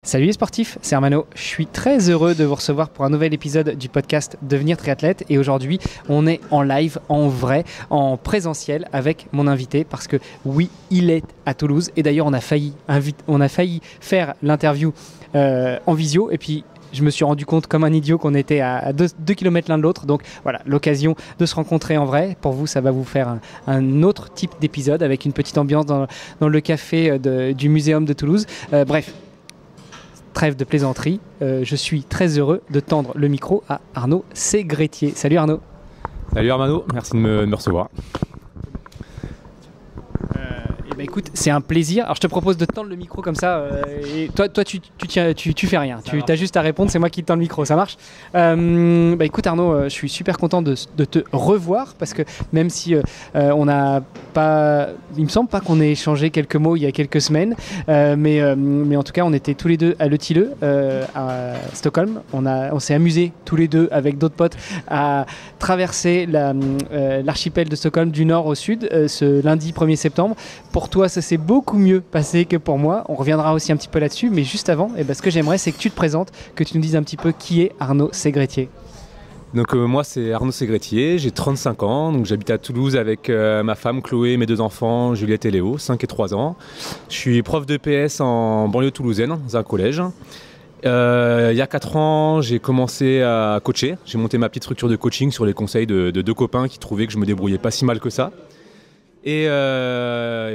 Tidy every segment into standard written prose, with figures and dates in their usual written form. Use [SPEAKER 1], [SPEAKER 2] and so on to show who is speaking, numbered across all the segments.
[SPEAKER 1] Salut les sportifs, c'est Armano. Je suis très heureux de vous recevoir pour un nouvel épisode du podcast Devenir triathlète. Et aujourd'hui, on est en live, en vrai, en présentiel avec mon invité parce que oui, il est à Toulouse. Et d'ailleurs, on a failli faire l'interview en visio. Et puis, je me suis rendu compte comme un idiot qu'on était à 2 km l'un de l'autre. Donc voilà, l'occasion de se rencontrer en vrai. Pour vous, ça va vous faire un autre type d'épisode avec une petite ambiance dans le café du Muséum de Toulouse. Bref. Trêve de plaisanterie, je suis très heureux de tendre le micro à Arnaud Ségrétier. Salut Arnaud.
[SPEAKER 2] Salut Armano, merci de me recevoir.
[SPEAKER 1] Écoute, c'est un plaisir. Alors je te propose de tendre le micro comme ça. Et toi tu fais rien. Tu as juste à répondre, c'est moi qui te tends le micro, ça marche. Écoute Arnaud, je suis super content de te revoir parce que même si on n'a pas, il me semble pas qu'on ait échangé quelques mots il y a quelques semaines, mais en tout cas on était tous les deux à Le Tilleux à Stockholm. On s'est amusés tous les deux avec d'autres potes à traverser l'archipel de Stockholm du nord au sud ce lundi 1er septembre. Pour toi, ça s'est beaucoup mieux passé que pour moi. On reviendra aussi un petit peu là-dessus. Mais juste avant, ce que j'aimerais, c'est que tu te présentes, que tu nous dises un petit peu qui est Arnaud Ségrétier.
[SPEAKER 2] Donc moi, c'est Arnaud Ségrétier, j'ai 35 ans. Donc j'habite à Toulouse avec ma femme Chloé, mes 2 enfants, Juliette et Léo, 5 et 3 ans. Je suis prof de PS en banlieue toulousaine, dans un collège. Il y a 4 ans, j'ai commencé à coacher. J'ai monté ma petite structure de coaching sur les conseils de 2 copains qui trouvaient que je me débrouillais pas si mal que ça. Et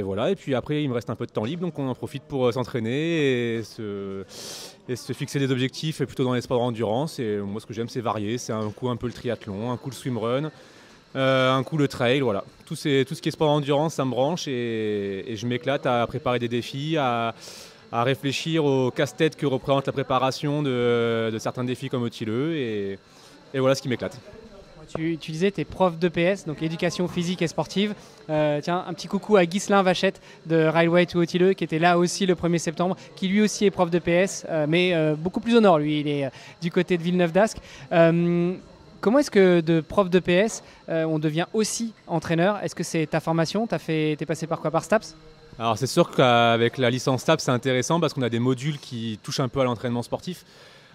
[SPEAKER 2] voilà, et puis après il me reste un peu de temps libre, donc on en profite pour s'entraîner et se fixer des objectifs plutôt dans les sports d'endurance. Et moi ce que j'aime c'est varier, c'est un coup un peu le triathlon, un coup le swimrun, un coup le trail, voilà. Tout ce qui est sport d'endurance ça me branche et je m'éclate à préparer des défis, à réfléchir au casse-tête que représente la préparation de certains défis comme au Tilleux et voilà ce qui m'éclate.
[SPEAKER 1] Tu disais, tu es prof d'EPS, donc éducation physique et sportive. Tiens, un petit coucou à Ghislain Vachette de Railway to Tilleux qui était là aussi le 1er septembre, qui lui aussi est prof d'EPS, mais beaucoup plus au nord, lui, il est du côté de Villeneuve d'Ascq. Comment est-ce que de prof d'EPS, on devient aussi entraîneur? Est-ce que c'est ta formation? T'es passé par quoi? Par STAPS?
[SPEAKER 2] Alors c'est sûr qu'avec la licence STAPS, c'est intéressant parce qu'on a des modules qui touchent un peu à l'entraînement sportif.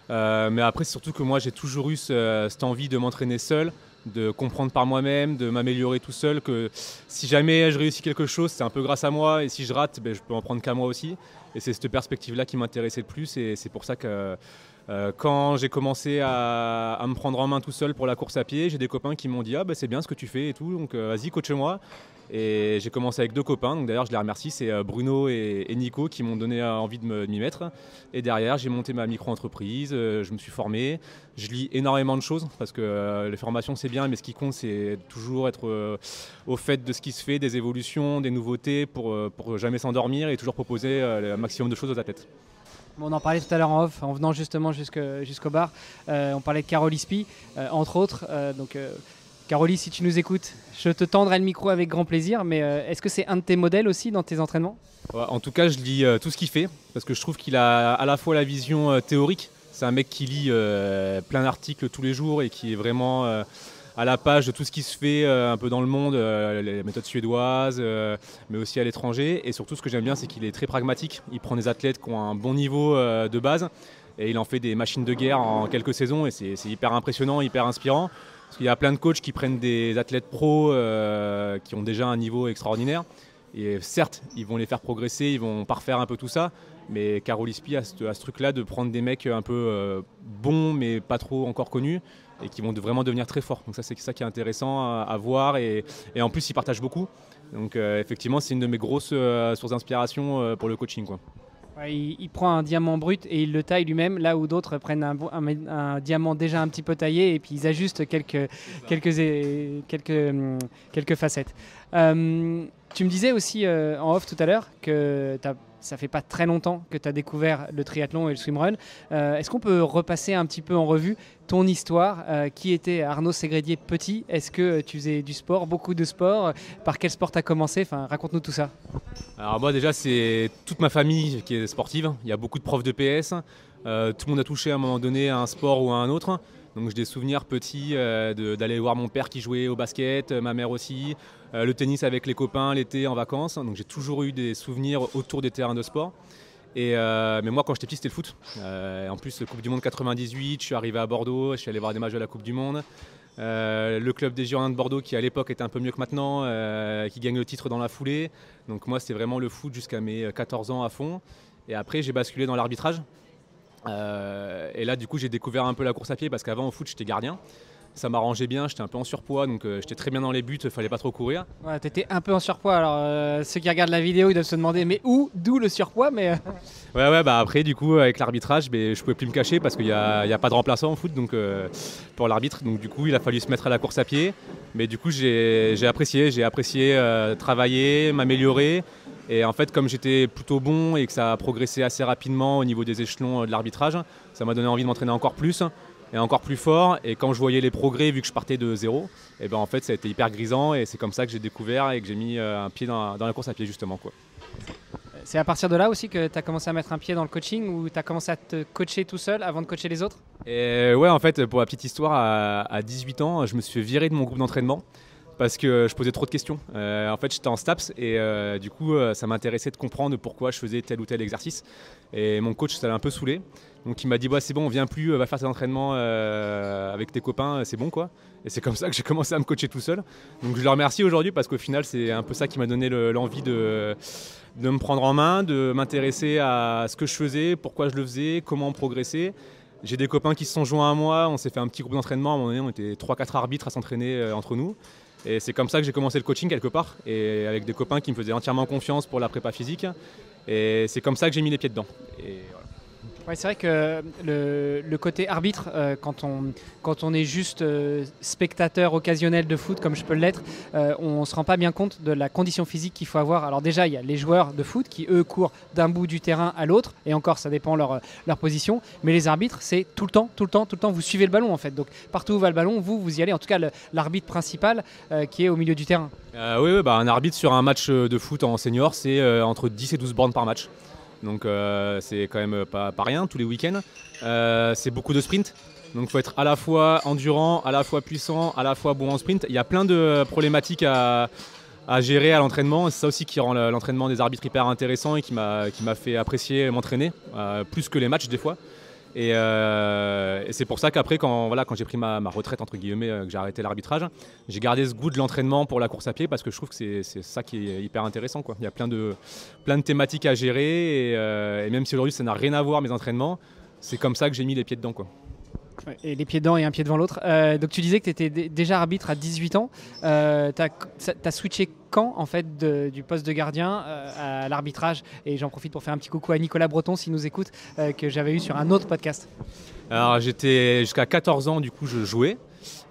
[SPEAKER 2] Mais après, c'est surtout que moi, j'ai toujours eu cette envie de m'entraîner seul, de comprendre par moi-même, de m'améliorer tout seul, que si jamais je réussis quelque chose, c'est un peu grâce à moi, et si je rate, je peux en prendre qu'à moi aussi. Et c'est cette perspective-là qui m'intéressait le plus, et c'est pour ça que quand j'ai commencé à me prendre en main tout seul pour la course à pied, j'ai des copains qui m'ont dit « Ah c'est bien ce que tu fais et tout, donc vas-y, coach-moi ». Et j'ai commencé avec 2 copains, donc d'ailleurs je les remercie, c'est Bruno et Nico qui m'ont donné envie de m'y mettre. Et derrière j'ai monté ma micro-entreprise, je me suis formé, je lis énormément de choses parce que les formations c'est bien, mais ce qui compte c'est toujours être au fait de ce qui se fait, des évolutions, des nouveautés pour jamais s'endormir et toujours proposer le maximum de choses aux athlètes.
[SPEAKER 1] On en parlait tout à l'heure en off, en venant justement jusqu'au bar. On parlait de Carole Ispi, entre autres. Carolie, si tu nous écoutes, je te tendrai le micro avec grand plaisir, mais est-ce que c'est un de tes modèles aussi dans tes entraînements?
[SPEAKER 2] En tout cas, je lis tout ce qu'il fait, parce que je trouve qu'il a à la fois la vision théorique, c'est un mec qui lit plein d'articles tous les jours et qui est vraiment à la page de tout ce qui se fait un peu dans le monde, les méthodes suédoises, mais aussi à l'étranger. Et surtout, ce que j'aime bien, c'est qu'il est très pragmatique. Il prend des athlètes qui ont un bon niveau de base, et il en fait des machines de guerre en quelques saisons, et c'est hyper impressionnant, hyper inspirant. Parce qu'il y a plein de coachs qui prennent des athlètes pros qui ont déjà un niveau extraordinaire. Et certes, ils vont les faire progresser, ils vont parfaire un peu tout ça. Mais Carole Ispi a ce truc-là de prendre des mecs un peu bons, mais pas trop encore connus, et qui vont vraiment devenir très forts. Donc ça, c'est ça qui est intéressant à voir. Et en plus, ils partagent beaucoup. Donc effectivement, c'est une de mes grosses sources d'inspiration pour le coaching, quoi.
[SPEAKER 1] Ouais, il prend un diamant brut et il le taille lui-même, là où d'autres prennent un diamant déjà un petit peu taillé et puis ils ajustent quelques facettes. Tu me disais aussi en off tout à l'heure que ça fait pas très longtemps que tu as découvert le triathlon et le swimrun. Est-ce qu'on peut repasser un petit peu en revue ton histoire? Qui était Arnaud Ségrétier petit? Est-ce que tu faisais du sport, beaucoup de sport? Par quel sport tu as commencé? Raconte-nous tout ça.
[SPEAKER 2] Alors moi déjà, c'est toute ma famille qui est sportive. Il y a beaucoup de profs de PS. Tout le monde a touché à un moment donné à un sport ou à un autre. Donc j'ai des souvenirs petits d'aller voir mon père qui jouait au basket, ma mère aussi, le tennis avec les copains l'été en vacances. Donc j'ai toujours eu des souvenirs autour des terrains de sport. Mais moi quand j'étais petit c'était le foot. En plus Coupe du Monde 98, je suis arrivé à Bordeaux, je suis allé voir des matchs de la Coupe du Monde. Le club des Girondins de Bordeaux qui à l'époque était un peu mieux que maintenant, qui gagne le titre dans la foulée. Donc moi c'était vraiment le foot jusqu'à mes 14 ans à fond. Et après j'ai basculé dans l'arbitrage. Et là du coup j'ai découvert un peu la course à pied parce qu'avant au foot j'étais gardien. Ça m'arrangeait bien, j'étais un peu en surpoids donc j'étais très bien dans les buts, il fallait pas trop courir.
[SPEAKER 1] Ouais, t'étais un peu en surpoids, alors ceux qui regardent la vidéo ils doivent se demander mais d'où le surpoids mais...
[SPEAKER 2] Ouais, bah après du coup avec l'arbitrage je pouvais plus me cacher parce qu'il n'y a pas de remplaçant au foot donc, pour l'arbitre, donc du coup il a fallu se mettre à la course à pied. Mais du coup j'ai apprécié travailler, m'améliorer. Et en fait, comme j'étais plutôt bon et que ça a progressé assez rapidement au niveau des échelons de l'arbitrage, ça m'a donné envie de m'entraîner encore plus et encore plus fort. Et quand je voyais les progrès, vu que je partais de zéro, et ben en fait, ça a été hyper grisant et c'est comme ça que j'ai découvert et que j'ai mis un pied dans la course à pied justement, quoi.
[SPEAKER 1] C'est à partir de là aussi que tu as commencé à mettre un pied dans le coaching ou tu as commencé à te coacher tout seul avant de coacher les autres?
[SPEAKER 2] Et ouais, en fait, pour la petite histoire, à 18 ans, je me suis fait virer de mon groupe d'entraînement. Parce que je posais trop de questions. En fait, j'étais en STAPS et du coup, ça m'intéressait de comprendre pourquoi je faisais tel ou tel exercice. Et mon coach, ça l'a un peu saoulé. Donc il m'a dit, bah, c'est bon, on vient plus, va faire tes entraînements avec tes copains, c'est bon quoi. Et c'est comme ça que j'ai commencé à me coacher tout seul. Donc je le remercie aujourd'hui parce qu'au final, c'est un peu ça qui m'a donné l'envie de me prendre en main, de m'intéresser à ce que je faisais, pourquoi je le faisais, comment progresser. J'ai des copains qui se sont joints à moi, on s'est fait un petit groupe d'entraînement. À un moment donné, on était 3-4 arbitres à s'entraîner entre nous. Et c'est comme ça que j'ai commencé le coaching quelque part, et avec des copains qui me faisaient entièrement confiance pour la prépa physique. Et c'est comme ça que j'ai mis les pieds dedans. Et voilà.
[SPEAKER 1] Ouais, c'est vrai que le côté arbitre, quand on est juste spectateur occasionnel de foot, comme je peux l'être, on ne se rend pas bien compte de la condition physique qu'il faut avoir. Alors déjà, il y a les joueurs de foot qui, eux, courent d'un bout du terrain à l'autre, et encore, ça dépend leur position. Mais les arbitres, c'est tout le temps, vous suivez le ballon en fait. Donc partout où va le ballon, vous y allez. En tout cas, l'arbitre principal qui est au milieu du terrain.
[SPEAKER 2] Oui, bah, un arbitre sur un match de foot en senior, c'est entre 10 et 12 bornes par match. Donc c'est quand même pas rien tous les week-ends. C'est beaucoup de sprint. Donc il faut être à la fois endurant, à la fois puissant, à la fois bon en sprint. Il y a plein de problématiques à gérer à l'entraînement. C'est ça aussi qui rend l'entraînement des arbitres hyper intéressant et qui m'a fait apprécier m'entraîner, plus que les matchs des fois. Et c'est pour ça qu'après, quand j'ai pris ma retraite, entre guillemets, que j'ai arrêté l'arbitrage, j'ai gardé ce goût de l'entraînement pour la course à pied parce que je trouve que c'est ça qui est hyper intéressant, quoi. Il y a plein de thématiques à gérer et même si aujourd'hui ça n'a rien à voir mes entraînements, c'est comme ça que j'ai mis les pieds dedans, quoi.
[SPEAKER 1] Et les pieds dedans et un pied devant l'autre. Donc tu disais que tu étais déjà arbitre à 18 ans. Tu as switché quand en fait du poste de gardien à l'arbitrage? Et j'en profite pour faire un petit coucou à Nicolas Breton s'il nous écoute, que j'avais eu sur un autre podcast.
[SPEAKER 2] Alors j'étais jusqu'à 14 ans, du coup je jouais.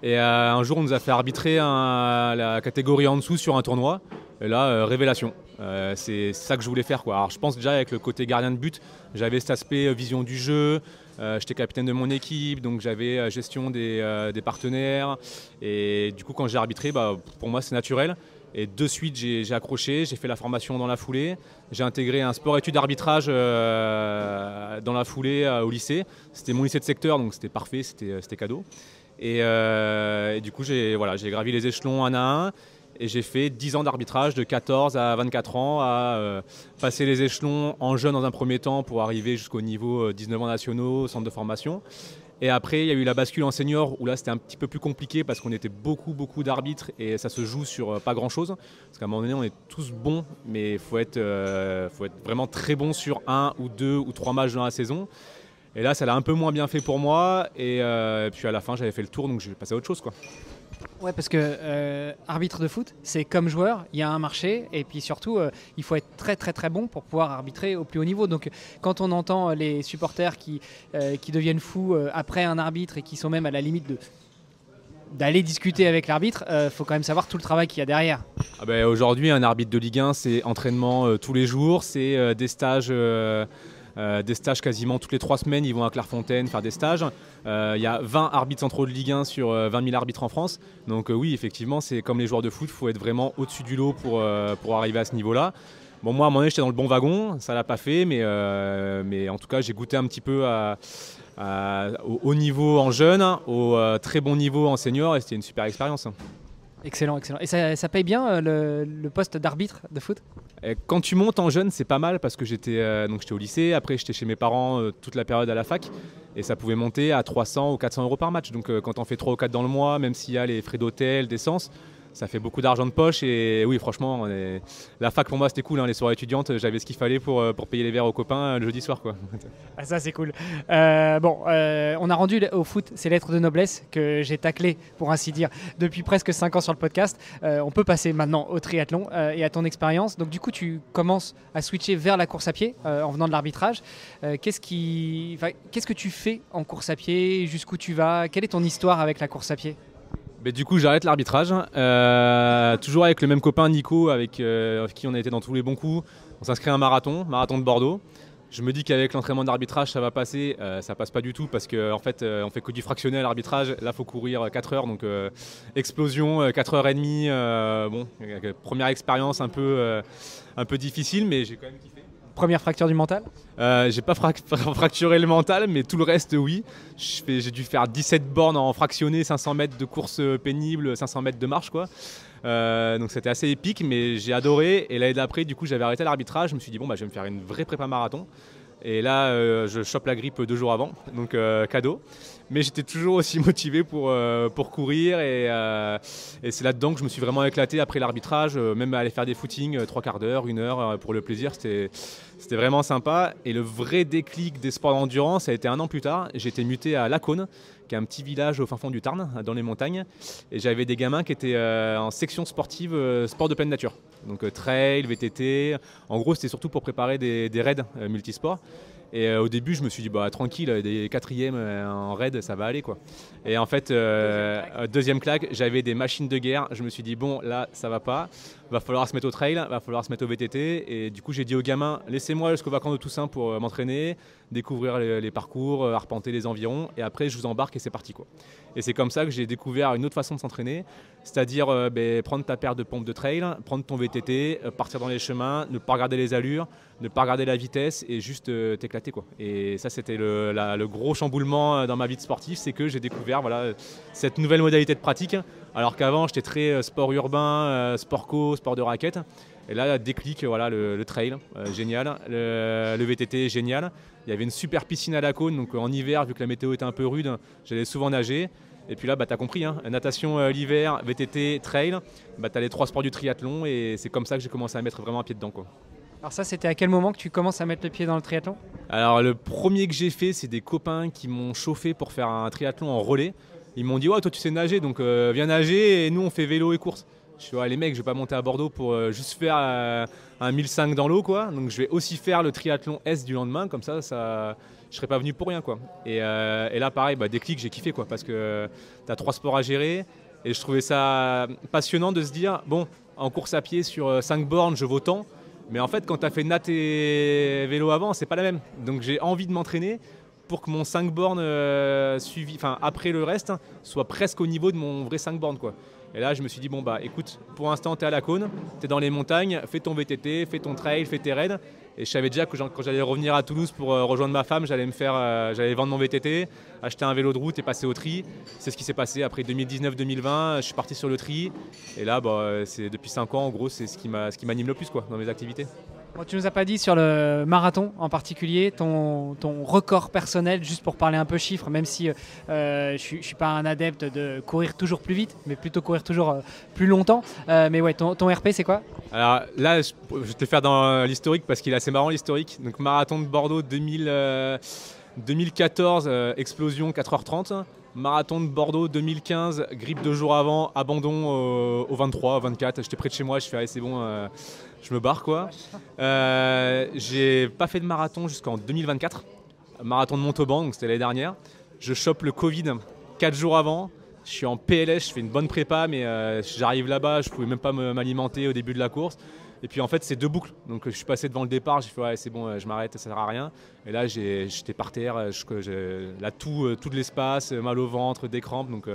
[SPEAKER 2] Et un jour on nous a fait arbitrer la catégorie en dessous sur un tournoi. Et là, révélation. C'est ça que je voulais faire, quoi. Alors je pense déjà avec le côté gardien de but, j'avais cet aspect vision du jeu. J'étais capitaine de mon équipe, donc j'avais gestion des partenaires. Et du coup, quand j'ai arbitré, pour moi, c'est naturel. Et de suite, j'ai accroché, j'ai fait la formation dans la foulée. J'ai intégré un sport-études arbitrage dans la foulée au lycée. C'était mon lycée de secteur, donc c'était parfait, c'était cadeau. Et du coup, j'ai gravi les échelons un à un. Et j'ai fait 10 ans d'arbitrage de 14 à 24 ans à passer les échelons en jeune dans un premier temps pour arriver jusqu'au niveau 19 ans nationaux, centre de formation. Et après, il y a eu la bascule en senior où là, c'était un petit peu plus compliqué parce qu'on était beaucoup d'arbitres et ça se joue sur pas grand-chose. Parce qu'à un moment donné, on est tous bons, mais il faut être vraiment très bon sur 1 ou 2 ou 3 matchs dans la saison. Et là, ça l'a un peu moins bien fait pour moi. Et puis à la fin, j'avais fait le tour, donc j'ai passé à autre chose, quoi.
[SPEAKER 1] Ouais, parce que arbitre de foot, c'est comme joueur, il y a un marché et puis surtout, il faut être très bon pour pouvoir arbitrer au plus haut niveau. Donc quand on entend les supporters qui deviennent fous après un arbitre et qui sont même à la limite d'aller discuter avec l'arbitre, faut quand même savoir tout le travail qu'il y a derrière.
[SPEAKER 2] Aujourd'hui, un arbitre de Ligue 1, c'est entraînement tous les jours, c'est des stages quasiment toutes les 3 semaines, ils vont à Clairefontaine faire des stages. Il y a 20 arbitres centraux de Ligue 1 sur 20 000 arbitres en France. Donc oui, effectivement, c'est comme les joueurs de foot, il faut être vraiment au-dessus du lot pour arriver à ce niveau-là. Bon, moi, à un moment donné, j'étais dans le bon wagon, ça l'a pas fait, mais en tout cas, j'ai goûté un petit peu au haut niveau en jeune, au très bon niveau en senior, et c'était une super expérience.
[SPEAKER 1] Excellent, excellent. Et ça paye bien le poste d'arbitre de foot?
[SPEAKER 2] Et quand tu montes en jeune, c'est pas mal parce que j'étais au lycée, après j'étais chez mes parents toute la période à la fac, et ça pouvait monter à 300 ou 400 euros par match. Donc quand on fait 3 ou 4 dans le mois, même s'il y a les frais d'hôtel, d'essence, ça fait beaucoup d'argent de poche. Et oui, franchement, la fac pour moi c'était cool, hein, les soirées étudiantes, j'avais ce qu'il fallait pour payer les verres aux copains le jeudi soir, quoi.
[SPEAKER 1] Ah, ça c'est cool. On a rendu au foot ces lettres de noblesse que j'ai taclées, pour ainsi dire, depuis presque 5 ans sur le podcast. On peut passer maintenant au triathlon et à ton expérience. Donc du coup, tu commences à switcher vers la course à pied en venant de l'arbitrage. Qu'est-ce que tu fais en course à pied? Jusqu'où tu vas? Quelle est ton histoire avec la course à pied?
[SPEAKER 2] Mais du coup, j'arrête l'arbitrage, toujours avec le même copain Nico, avec qui on a été dans tous les bons coups. On s'inscrit à un marathon de Bordeaux. Je me dis qu'avec l'entraînement d'arbitrage, ça va passer. Ça passe pas du tout parce qu'en fait, on fait que du fractionné à l'arbitrage. Là, il faut courir 4 heures, donc explosion, 4h30. Première expérience un peu difficile, mais j'ai quand même kiffé.
[SPEAKER 1] Première fracture du mental?
[SPEAKER 2] J'ai pas fracturé le mental, mais tout le reste, oui. J'ai dû faire 17 bornes en fractionné, 500 mètres de course pénible, 500 mètres de marche, quoi. Donc c'était assez épique, mais j'ai adoré. Et l'année d'après, du coup, j'avais arrêté l'arbitrage. Je me suis dit, bon, je vais me faire une vraie prépa marathon. Et là, je chope la grippe 2 jours avant, donc cadeau. Mais j'étais toujours aussi motivé pour courir, et c'est là-dedans que je me suis vraiment éclaté après l'arbitrage, même aller faire des footings 3 quarts d'heure, 1 heure pour le plaisir, c'était vraiment sympa. Et le vrai déclic des sports d'endurance, ça a été 1 an plus tard. J'ai été muté à Lacaune, qui est un petit village au fin fond du Tarn, dans les montagnes, et j'avais des gamins qui étaient en section sportive sport de pleine nature, donc trail, VTT. En gros, c'était surtout pour préparer des raids multisports. Et au début, je me suis dit, tranquille, des 4e en raid, ça va aller, quoi. Et en fait, deuxième claque, j'avais des machines de guerre. Je me suis dit, bon, là, ça va pas. Va falloir se mettre au trail, va falloir se mettre au VTT. Et du coup, j'ai dit aux gamins, laissez-moi jusqu'aux vacances de Toussaint pour m'entraîner, découvrir les parcours, arpenter les environs. Et après, je vous embarque et c'est parti, quoi. Et c'est comme ça que j'ai découvert une autre façon de s'entraîner, c'est-à-dire prendre ta paire de pompes de trail, prendre ton VTT, partir dans les chemins, ne pas regarder les allures, ne pas regarder la vitesse et juste t'éclater, quoi. Et ça, c'était le gros chamboulement dans ma vie de sportif, c'est que j'ai découvert cette nouvelle modalité de pratique, alors qu'avant j'étais très sport urbain, sport co, sport de raquette. Et là, déclic, le trail, génial, le VTT, génial. Il y avait une super piscine à Lacaune, donc en hiver, vu que la météo était un peu rude, j'allais souvent nager. Et puis là, tu as compris, natation l'hiver, VTT, trail, tu as les 3 sports du triathlon, et c'est comme ça que j'ai commencé à mettre vraiment un pied dedans, quoi.
[SPEAKER 1] Alors ça, c'était à quel moment que tu commences à mettre le pied dans le triathlon?
[SPEAKER 2] Alors le premier que j'ai fait, c'est des copains qui m'ont chauffé pour faire un triathlon en relais. Ils m'ont dit, ouais, toi tu sais nager, donc viens nager, et nous on fait vélo et course. Je suis ouais, les mecs, je vais pas monter à Bordeaux pour juste faire un 1005 dans l'eau, quoi. Donc je vais aussi faire le triathlon S du lendemain, comme ça je serais pas venu pour rien, quoi. Et là pareil, déclic, j'ai kiffé, quoi, parce que tu as 3 sports à gérer, et je trouvais ça passionnant de se dire, bon, en course à pied sur 5 bornes, je vaux tant. Mais en fait, quand tu as fait nat et vélo avant, c'est pas la même. Donc j'ai envie de m'entraîner pour que mon 5 bornes après le reste soit presque au niveau de mon vrai 5 bornes, quoi. Et là, je me suis dit, bon, écoute, pour l'instant, tu es à Lacaune, tu es dans les montagnes, fais ton VTT, fais ton trail, fais tes raids. Et je savais déjà que quand j'allais revenir à Toulouse pour rejoindre ma femme, j'allais vendre mon VTT, acheter un vélo de route et passer au tri. C'est ce qui s'est passé après 2019-2020. Je suis parti sur le tri. Et là, c'est depuis 5 ans, en gros, c'est ce qui m'anime le plus, quoi, dans mes activités.
[SPEAKER 1] Bon, tu nous as pas dit sur le marathon en particulier, ton record personnel, juste pour parler un peu chiffres, même si je suis pas un adepte de courir toujours plus vite, mais plutôt courir toujours plus longtemps. Mais ouais, ton RP, c'est quoi?
[SPEAKER 2] Alors là, je vais te le faire dans l'historique parce qu'il est assez marrant, l'historique. Donc marathon de Bordeaux 2014, explosion 4h30. Marathon de Bordeaux 2015, grippe 2 jours avant, abandon au 23, 24. J'étais près de chez moi, je fais allez, c'est bon, je me barre, quoi. J'ai pas fait de marathon jusqu'en 2024. Marathon de Montauban, donc c'était l'année dernière. Je chope le Covid 4 jours avant. Je suis en PLS, je fais une bonne prépa, mais j'arrive là-bas, je pouvais même pas m'alimenter au début de la course. Et puis en fait, c'est 2 boucles. Donc je suis passé devant le départ, j'ai fait ouais, c'est bon, je m'arrête, ça sert à rien. Et là, j'étais par terre, tout de l'espace, mal au ventre, des crampes. Donc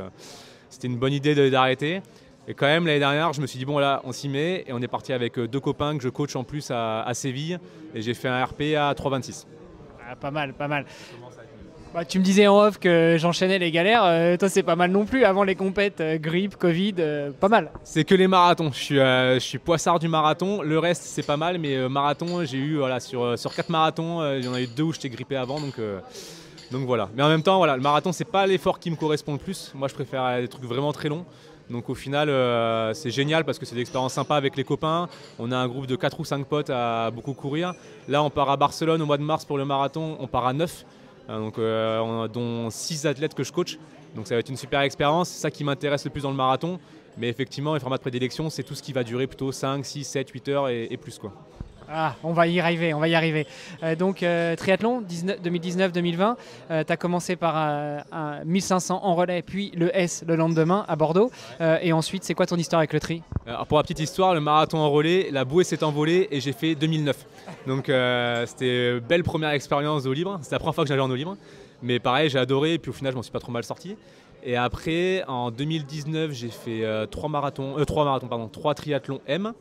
[SPEAKER 2] c'était une bonne idée d'arrêter. Et quand même, l'année dernière, je me suis dit, bon là, on s'y met. Et on est parti avec 2 copains que je coach en plus à Séville. Et j'ai fait un RP à 3,26.
[SPEAKER 1] Ah, pas mal, pas mal. Bah, tu me disais en off que j'enchaînais les galères. Toi, c'est pas mal non plus. Avant les compètes, grippe, Covid, pas mal.
[SPEAKER 2] C'est que les marathons. Je suis poissard du marathon. Le reste, c'est pas mal. Mais marathon, j'ai eu sur 4 marathons, il y en a eu 2 où j'étais grippé avant. Donc voilà. Mais en même temps, voilà, le marathon, c'est pas l'effort qui me correspond le plus. Moi, je préfère des trucs vraiment très longs. Donc au final, c'est génial parce que c'est des expériences sympas avec les copains. On a un groupe de 4 ou 5 potes à beaucoup courir. Là, on part à Barcelone au mois de mars pour le marathon. On part à 9. Dont 6 athlètes que je coach. Donc ça va être une super expérience, c'est ça qui m'intéresse le plus dans le marathon. Mais effectivement, les formats de prédilection, c'est tout ce qui va durer plutôt 5, 6, 7, 8 heures et plus, quoi.
[SPEAKER 1] Ah, on va y arriver, on va y arriver. Triathlon 2019-2020, tu as commencé par un 1500 en relais, puis le S le lendemain à Bordeaux. Et ensuite, c'est quoi ton histoire avec le tri?
[SPEAKER 2] Alors pour la petite histoire, le marathon en relais, la bouée s'est envolée et j'ai fait 2009. Donc c'était une belle première expérience d'eau libre. C'était la première fois que j'allais en eau libre. Mais pareil, j'ai adoré et puis au final, je m'en suis pas trop mal sorti. Et après, en 2019, j'ai fait 3 triathlons M.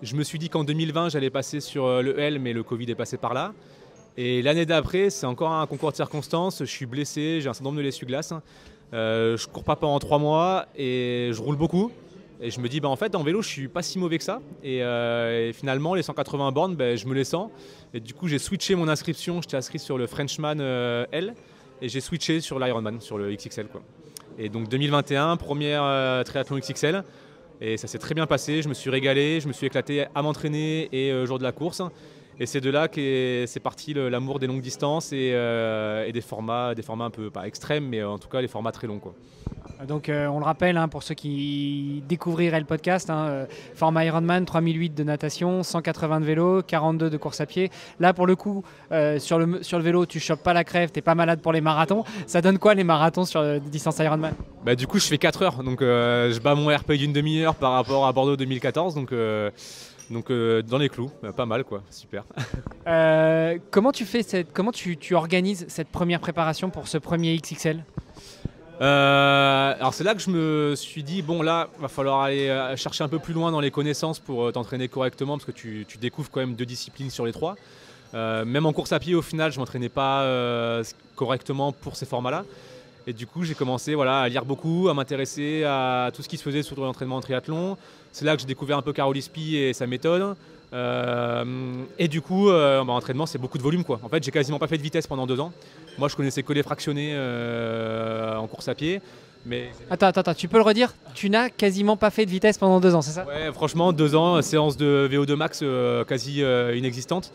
[SPEAKER 2] Je me suis dit qu'en 2020, j'allais passer sur le L, mais le Covid est passé par là. Et l'année d'après, c'est encore un concours de circonstances. Je suis blessé, j'ai un syndrome de l'essuie-glace. Je cours pas pendant 3 mois et je roule beaucoup. Et je me dis, en fait, en vélo, je suis pas si mauvais que ça. Et finalement, les 180 bornes, je me les sens. Et du coup, j'ai switché mon inscription. J'étais inscrit sur le Frenchman L. Et j'ai switché sur l'Ironman, sur le XXL, quoi. Et donc 2021, première triathlon XXL. Et ça s'est très bien passé, je me suis régalé, je me suis éclaté à m'entraîner et au jour de la course. Et c'est de là que c'est parti l'amour des longues distances et des formats un peu, pas extrêmes, mais en tout cas les formats très longs, quoi.
[SPEAKER 1] Donc on le rappelle, pour ceux qui découvriraient le podcast, format Ironman, 3008 de natation, 180 de vélo, 42 de course à pied. Là pour le coup, sur le vélo, tu chopes pas la crève, t'es pas malade pour les marathons. Ça donne quoi les marathons sur distance Ironman?
[SPEAKER 2] Du coup je fais 4 heures, donc je bats mon RP d'une demi-heure par rapport à Bordeaux 2014, donc dans les clous, pas mal, quoi, super.
[SPEAKER 1] Comment tu organises cette première préparation pour ce premier XXL?
[SPEAKER 2] Alors c'est là que je me suis dit, bon là, va falloir aller chercher un peu plus loin dans les connaissances pour t'entraîner correctement, parce que tu découvres quand même 2 disciplines sur les 3. Même en course à pied, au final, je ne m'entraînais pas correctement pour ces formats-là. Et du coup, j'ai commencé à lire beaucoup, à m'intéresser à tout ce qui se faisait sur l'entraînement en triathlon. C'est là que j'ai découvert un peu Carol Ispi et sa méthode. Et du coup, entraînement, c'est beaucoup de volume, quoi. En fait, j'ai quasiment pas fait de vitesse pendant 2 ans. Moi, je connaissais que les fractionnés en course à pied. Mais...
[SPEAKER 1] Attends, tu peux le redire? Tu n'as quasiment pas fait de vitesse pendant 2 ans, c'est ça?
[SPEAKER 2] Ouais, franchement, 2 ans, séance de VO2 max quasi inexistante.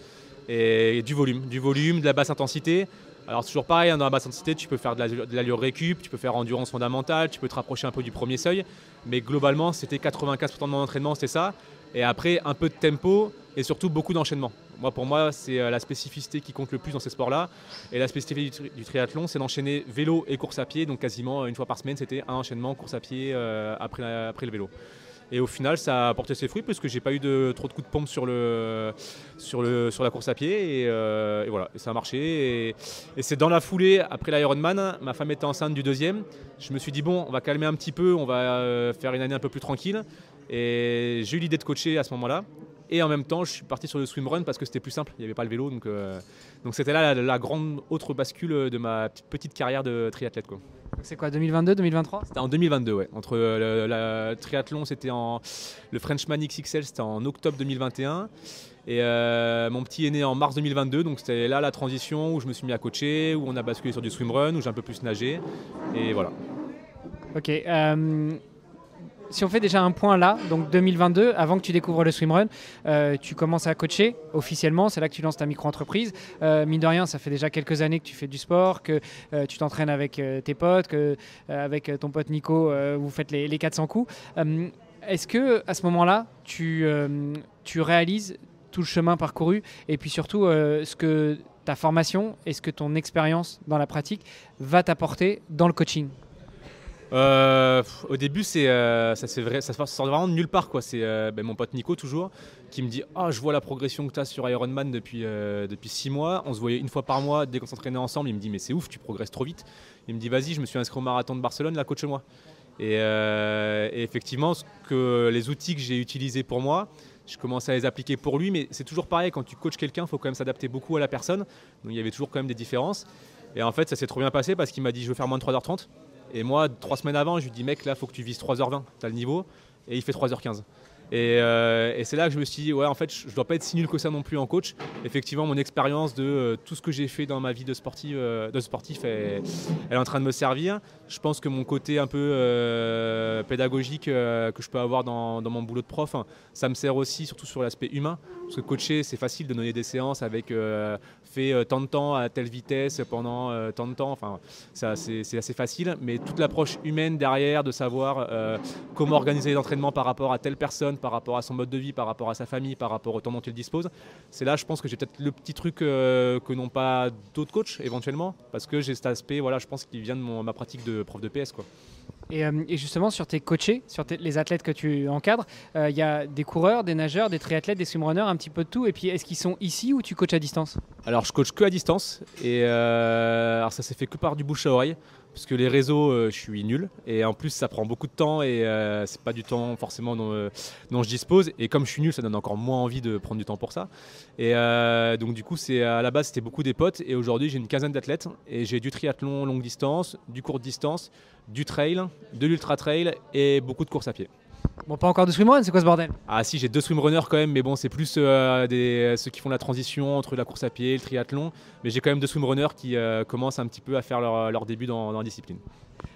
[SPEAKER 2] Et du volume, de la basse intensité. Alors c'est toujours pareil, dans la basse intensité, tu peux faire de l'allure récup, tu peux faire endurance fondamentale, tu peux te rapprocher un peu du premier seuil. Mais globalement, c'était 95% de mon entraînement, c'était ça. Et après, un peu de tempo et surtout beaucoup d'enchaînement. Pour moi, c'est la spécificité qui compte le plus dans ces sports-là. Et la spécificité du triathlon, c'est d'enchaîner vélo et course à pied. Donc quasiment une fois par semaine, c'était un enchaînement course à pied après le vélo. Et au final, ça a porté ses fruits parce que j'ai pas eu trop de coups de pompe sur la course à pied. Et voilà, et ça a marché. Et c'est dans la foulée, après l'Ironman, ma femme était enceinte du 2e. Je me suis dit, bon, on va calmer un petit peu, on va faire une année un peu plus tranquille. Et j'ai eu l'idée de coacher à ce moment-là. Et en même temps, je suis parti sur le swimrun parce que c'était plus simple, il n'y avait pas le vélo. Donc c'était là la grande autre bascule de ma petite carrière de triathlète, quoi.
[SPEAKER 1] C'est quoi, 2022, 2023?
[SPEAKER 2] C'était en 2022, ouais. Entre le triathlon, le Frenchman XXL, c'était en octobre 2021. Et mon petit est né en mars 2022, donc c'était là la transition où je me suis mis à coacher, où on a basculé sur du swimrun, où j'ai un peu plus nagé. Et voilà.
[SPEAKER 1] Ok. Si on fait déjà un point là, donc 2022, avant que tu découvres le swimrun, tu commences à coacher officiellement, c'est là que tu lances ta micro-entreprise. Mine de rien, ça fait déjà quelques années que tu fais du sport, que tu t'entraînes avec tes potes, avec ton pote Nico, vous faites les 400 coups. Est-ce que à ce moment-là, tu réalises tout le chemin parcouru et puis surtout ce que ta formation et ce que ton expérience dans la pratique va t'apporter dans le coaching?
[SPEAKER 2] Au début, ça sort vraiment de nulle part, quoi. C'est mon pote Nico, toujours, qui me dit « Ah, je vois la progression que tu as sur Ironman depuis 6 mois. On se voyait une fois par mois dès qu'on s'entraînait ensemble. » Il me dit « Mais c'est ouf, tu progresses trop vite. » Il me dit « Vas-y, je me suis inscrit au marathon de Barcelone, là, coach-moi. » Et effectivement, les outils que j'ai utilisés pour moi, je commençais à les appliquer pour lui, mais c'est toujours pareil, quand tu coaches quelqu'un, il faut quand même s'adapter beaucoup à la personne. Donc il y avait toujours quand même des différences. Et en fait, ça s'est trop bien passé parce qu'il m'a dit je veux faire moins de 3h30. Et moi, 3 semaines avant, je lui dis mec, là, il faut que tu vises 3h20, tu as le niveau. Et il fait 3h15. Et c'est là que je me suis dit, ouais, en fait, je ne dois pas être si nul que ça non plus en coach. Effectivement, mon expérience de tout ce que j'ai fait dans ma vie de sportif, elle est en train de me servir. Je pense que mon côté un peu pédagogique que je peux avoir dans mon boulot de prof, hein, ça me sert aussi, surtout sur l'aspect humain. Parce que coacher, c'est facile de donner des séances avec fait tant de temps à telle vitesse pendant tant de temps. Enfin, c'est assez facile. Mais toute l'approche humaine derrière, de savoir comment organiser les entraînements par rapport à telle personne, par rapport à son mode de vie, par rapport à sa famille, par rapport au temps dont il dispose. C'est là, je pense que j'ai peut-être le petit truc que n'ont pas d'autres coachs éventuellement, parce que j'ai cet aspect, voilà, je pense qu'il vient de ma pratique de prof de PS, quoi.
[SPEAKER 1] Et justement, sur tes coachés, sur les athlètes que tu encadres, il y a des coureurs, des nageurs, des triathlètes, des swimrunners, un petit peu de tout. Et puis, est-ce qu'ils sont ici ou tu coaches à distance?
[SPEAKER 2] Alors, je coach que à distance. Et alors ça s'est fait que par du bouche à oreille. Parce que les réseaux, je suis nul. Et en plus, ça prend beaucoup de temps. Et c'est pas du temps forcément dont je dispose. Et comme je suis nul, ça donne encore moins envie de prendre du temps pour ça. Et donc, du coup, à la base, c'était beaucoup des potes. Et aujourd'hui, j'ai une quinzaine d'athlètes. Et j'ai du triathlon longue distance, du courte distance, du trail, de l'ultra trail et beaucoup de course à pied.
[SPEAKER 1] Bon, pas encore de swimrun, c'est quoi ce bordel?
[SPEAKER 2] Ah si, j'ai 2 swimrunners quand même, mais bon, c'est plus ceux qui font la transition entre la course à pied et le triathlon. Mais j'ai quand même 2 swimrunners qui commencent un petit peu à faire leur début dans la discipline.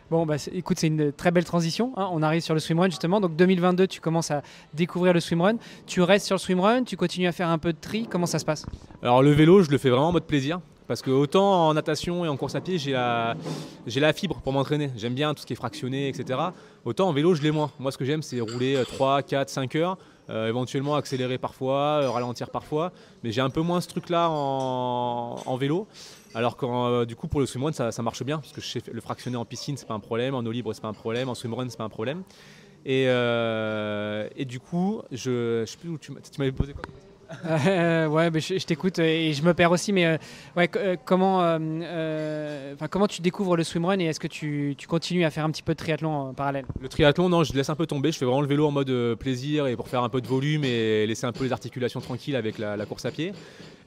[SPEAKER 1] Bon, bah, écoute, c'est une très belle transition, hein. On arrive sur le swimrun justement. Donc 2022, tu commences à découvrir le swimrun. Tu restes sur le swimrun, tu continues à faire un peu de tri. Comment ça se passe?
[SPEAKER 2] Alors le vélo, je le fais vraiment en mode plaisir. Parce que autant en natation et en course à pied, j'ai la fibre pour m'entraîner. J'aime bien tout ce qui est fractionné, etc. Autant en vélo, je l'ai moins. Moi, ce que j'aime, c'est rouler 3, 4, 5 heures, éventuellement accélérer parfois, ralentir parfois. Mais j'ai un peu moins ce truc-là en vélo. Alors que du coup, pour le swimrun, ça marche bien. Parce que je sais le fractionner en piscine, c'est pas un problème. En eau libre, c'est pas un problème. En swimrun, c'est pas un problème. Et du coup, je sais plus où tu m'avais posé quoi?
[SPEAKER 1] Ouais, mais je t'écoute et je me perds aussi, mais ouais, comment tu découvres le swimrun et est-ce que tu continues à faire un petit peu de triathlon en parallèle?
[SPEAKER 2] Le triathlon, non, je laisse un peu tomber. Je fais vraiment le vélo en mode plaisir et pour faire un peu de volume et laisser un peu les articulations tranquilles avec la course à pied.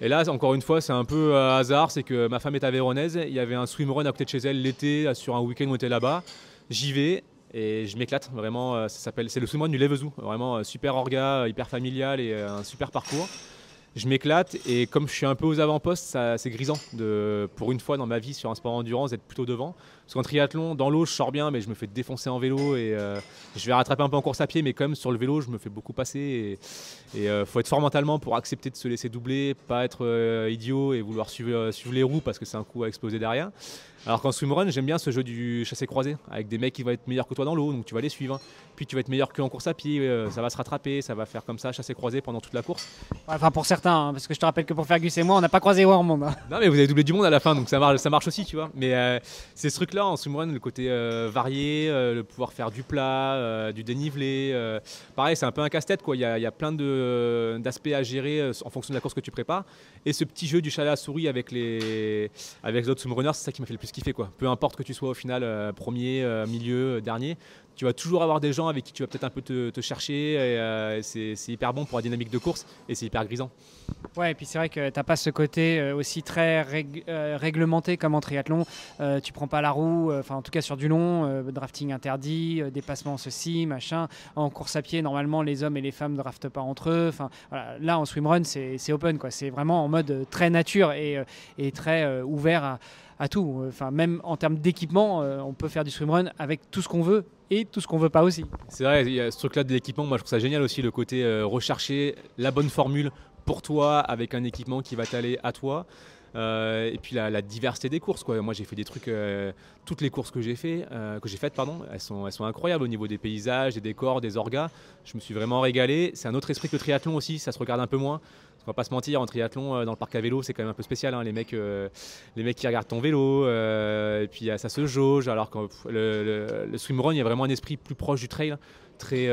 [SPEAKER 2] Et là, encore une fois, c'est un peu hasard. C'est que ma femme est aveyronnaise. Il y avait un swimrun à côté de chez elle l'été sur un week-end où on était là-bas. J'y vais. Et je m'éclate vraiment, c'est le swimrun du Levezou, vraiment super orga, hyper familial et un super parcours. Je m'éclate et comme je suis un peu aux avant-postes, c'est grisant pour une fois dans ma vie sur un sport endurance d'être plutôt devant. Parce qu'en triathlon, dans l'eau, je sors bien, mais je me fais défoncer en vélo et je vais rattraper un peu en course à pied, mais quand même sur le vélo, je me fais beaucoup passer. Et faut être fort mentalement pour accepter de se laisser doubler, pas être idiot et vouloir suivre les roues parce que c'est un coup à exploser derrière. Alors qu'en swimrun, j'aime bien ce jeu du chassé-croisé avec des mecs qui vont être meilleurs que toi dans l'eau, donc tu vas les suivre. Puis tu vas être meilleur qu'en course à pied, ça va se rattraper, ça va faire comme ça, chassé-croisé pendant toute la course.
[SPEAKER 1] Enfin, pour certains, hein, parce que je te rappelle que pour Fergus et moi, on n'a pas croisé Wormond. Hein.
[SPEAKER 2] Non, mais vous avez doublé du monde à la fin, donc ça marche aussi, tu vois. Mais c'est ce truc-là en swimrun, le côté varié, le pouvoir faire du plat, du dénivelé. Pareil, c'est un peu un casse-tête, quoi. Il y a plein d'aspects à gérer en fonction de la course que tu prépares. Et ce petit jeu du chat à la souris avec les autres swimrunners, c'est ça qui m'a fait le plus kiffer, quoi. Peu importe que tu sois au final premier, milieu, dernier, tu vas toujours avoir des gens avec qui tu vas peut-être un peu te chercher. Et c'est hyper bon pour la dynamique de course et c'est hyper grisant.
[SPEAKER 1] Ouais, et puis c'est vrai que tu n'as pas ce côté aussi très réglementé comme en triathlon. Tu prends pas la roue, en tout cas sur du long, drafting interdit, dépassement ceci, machin. En course à pied, normalement, les hommes et les femmes ne draftent pas entre eux. Voilà. Là, en swimrun, c'est open, quoi. C'est vraiment en mode très nature et très ouvert à tout. Même en termes d'équipement, on peut faire du swimrun avec tout ce qu'on veut et tout ce qu'on veut pas aussi.
[SPEAKER 2] C'est vrai, il y a ce truc-là de l'équipement. Moi, je trouve ça génial aussi, le côté rechercher la bonne formule pour toi avec un équipement qui va t'aller à toi. Et puis la diversité des courses, quoi. Moi j'ai fait des trucs, toutes les courses que j'ai faites, elles sont incroyables au niveau des paysages, des décors, des orgas. Je me suis vraiment régalé. C'est un autre esprit que le triathlon aussi, ça se regarde un peu moins. On va pas se mentir, en triathlon, dans le parc à vélo, c'est quand même un peu spécial, hein. Les mecs qui regardent ton vélo, et puis ça se jauge. Alors que le swimrun, il y a vraiment un esprit plus proche du trail, très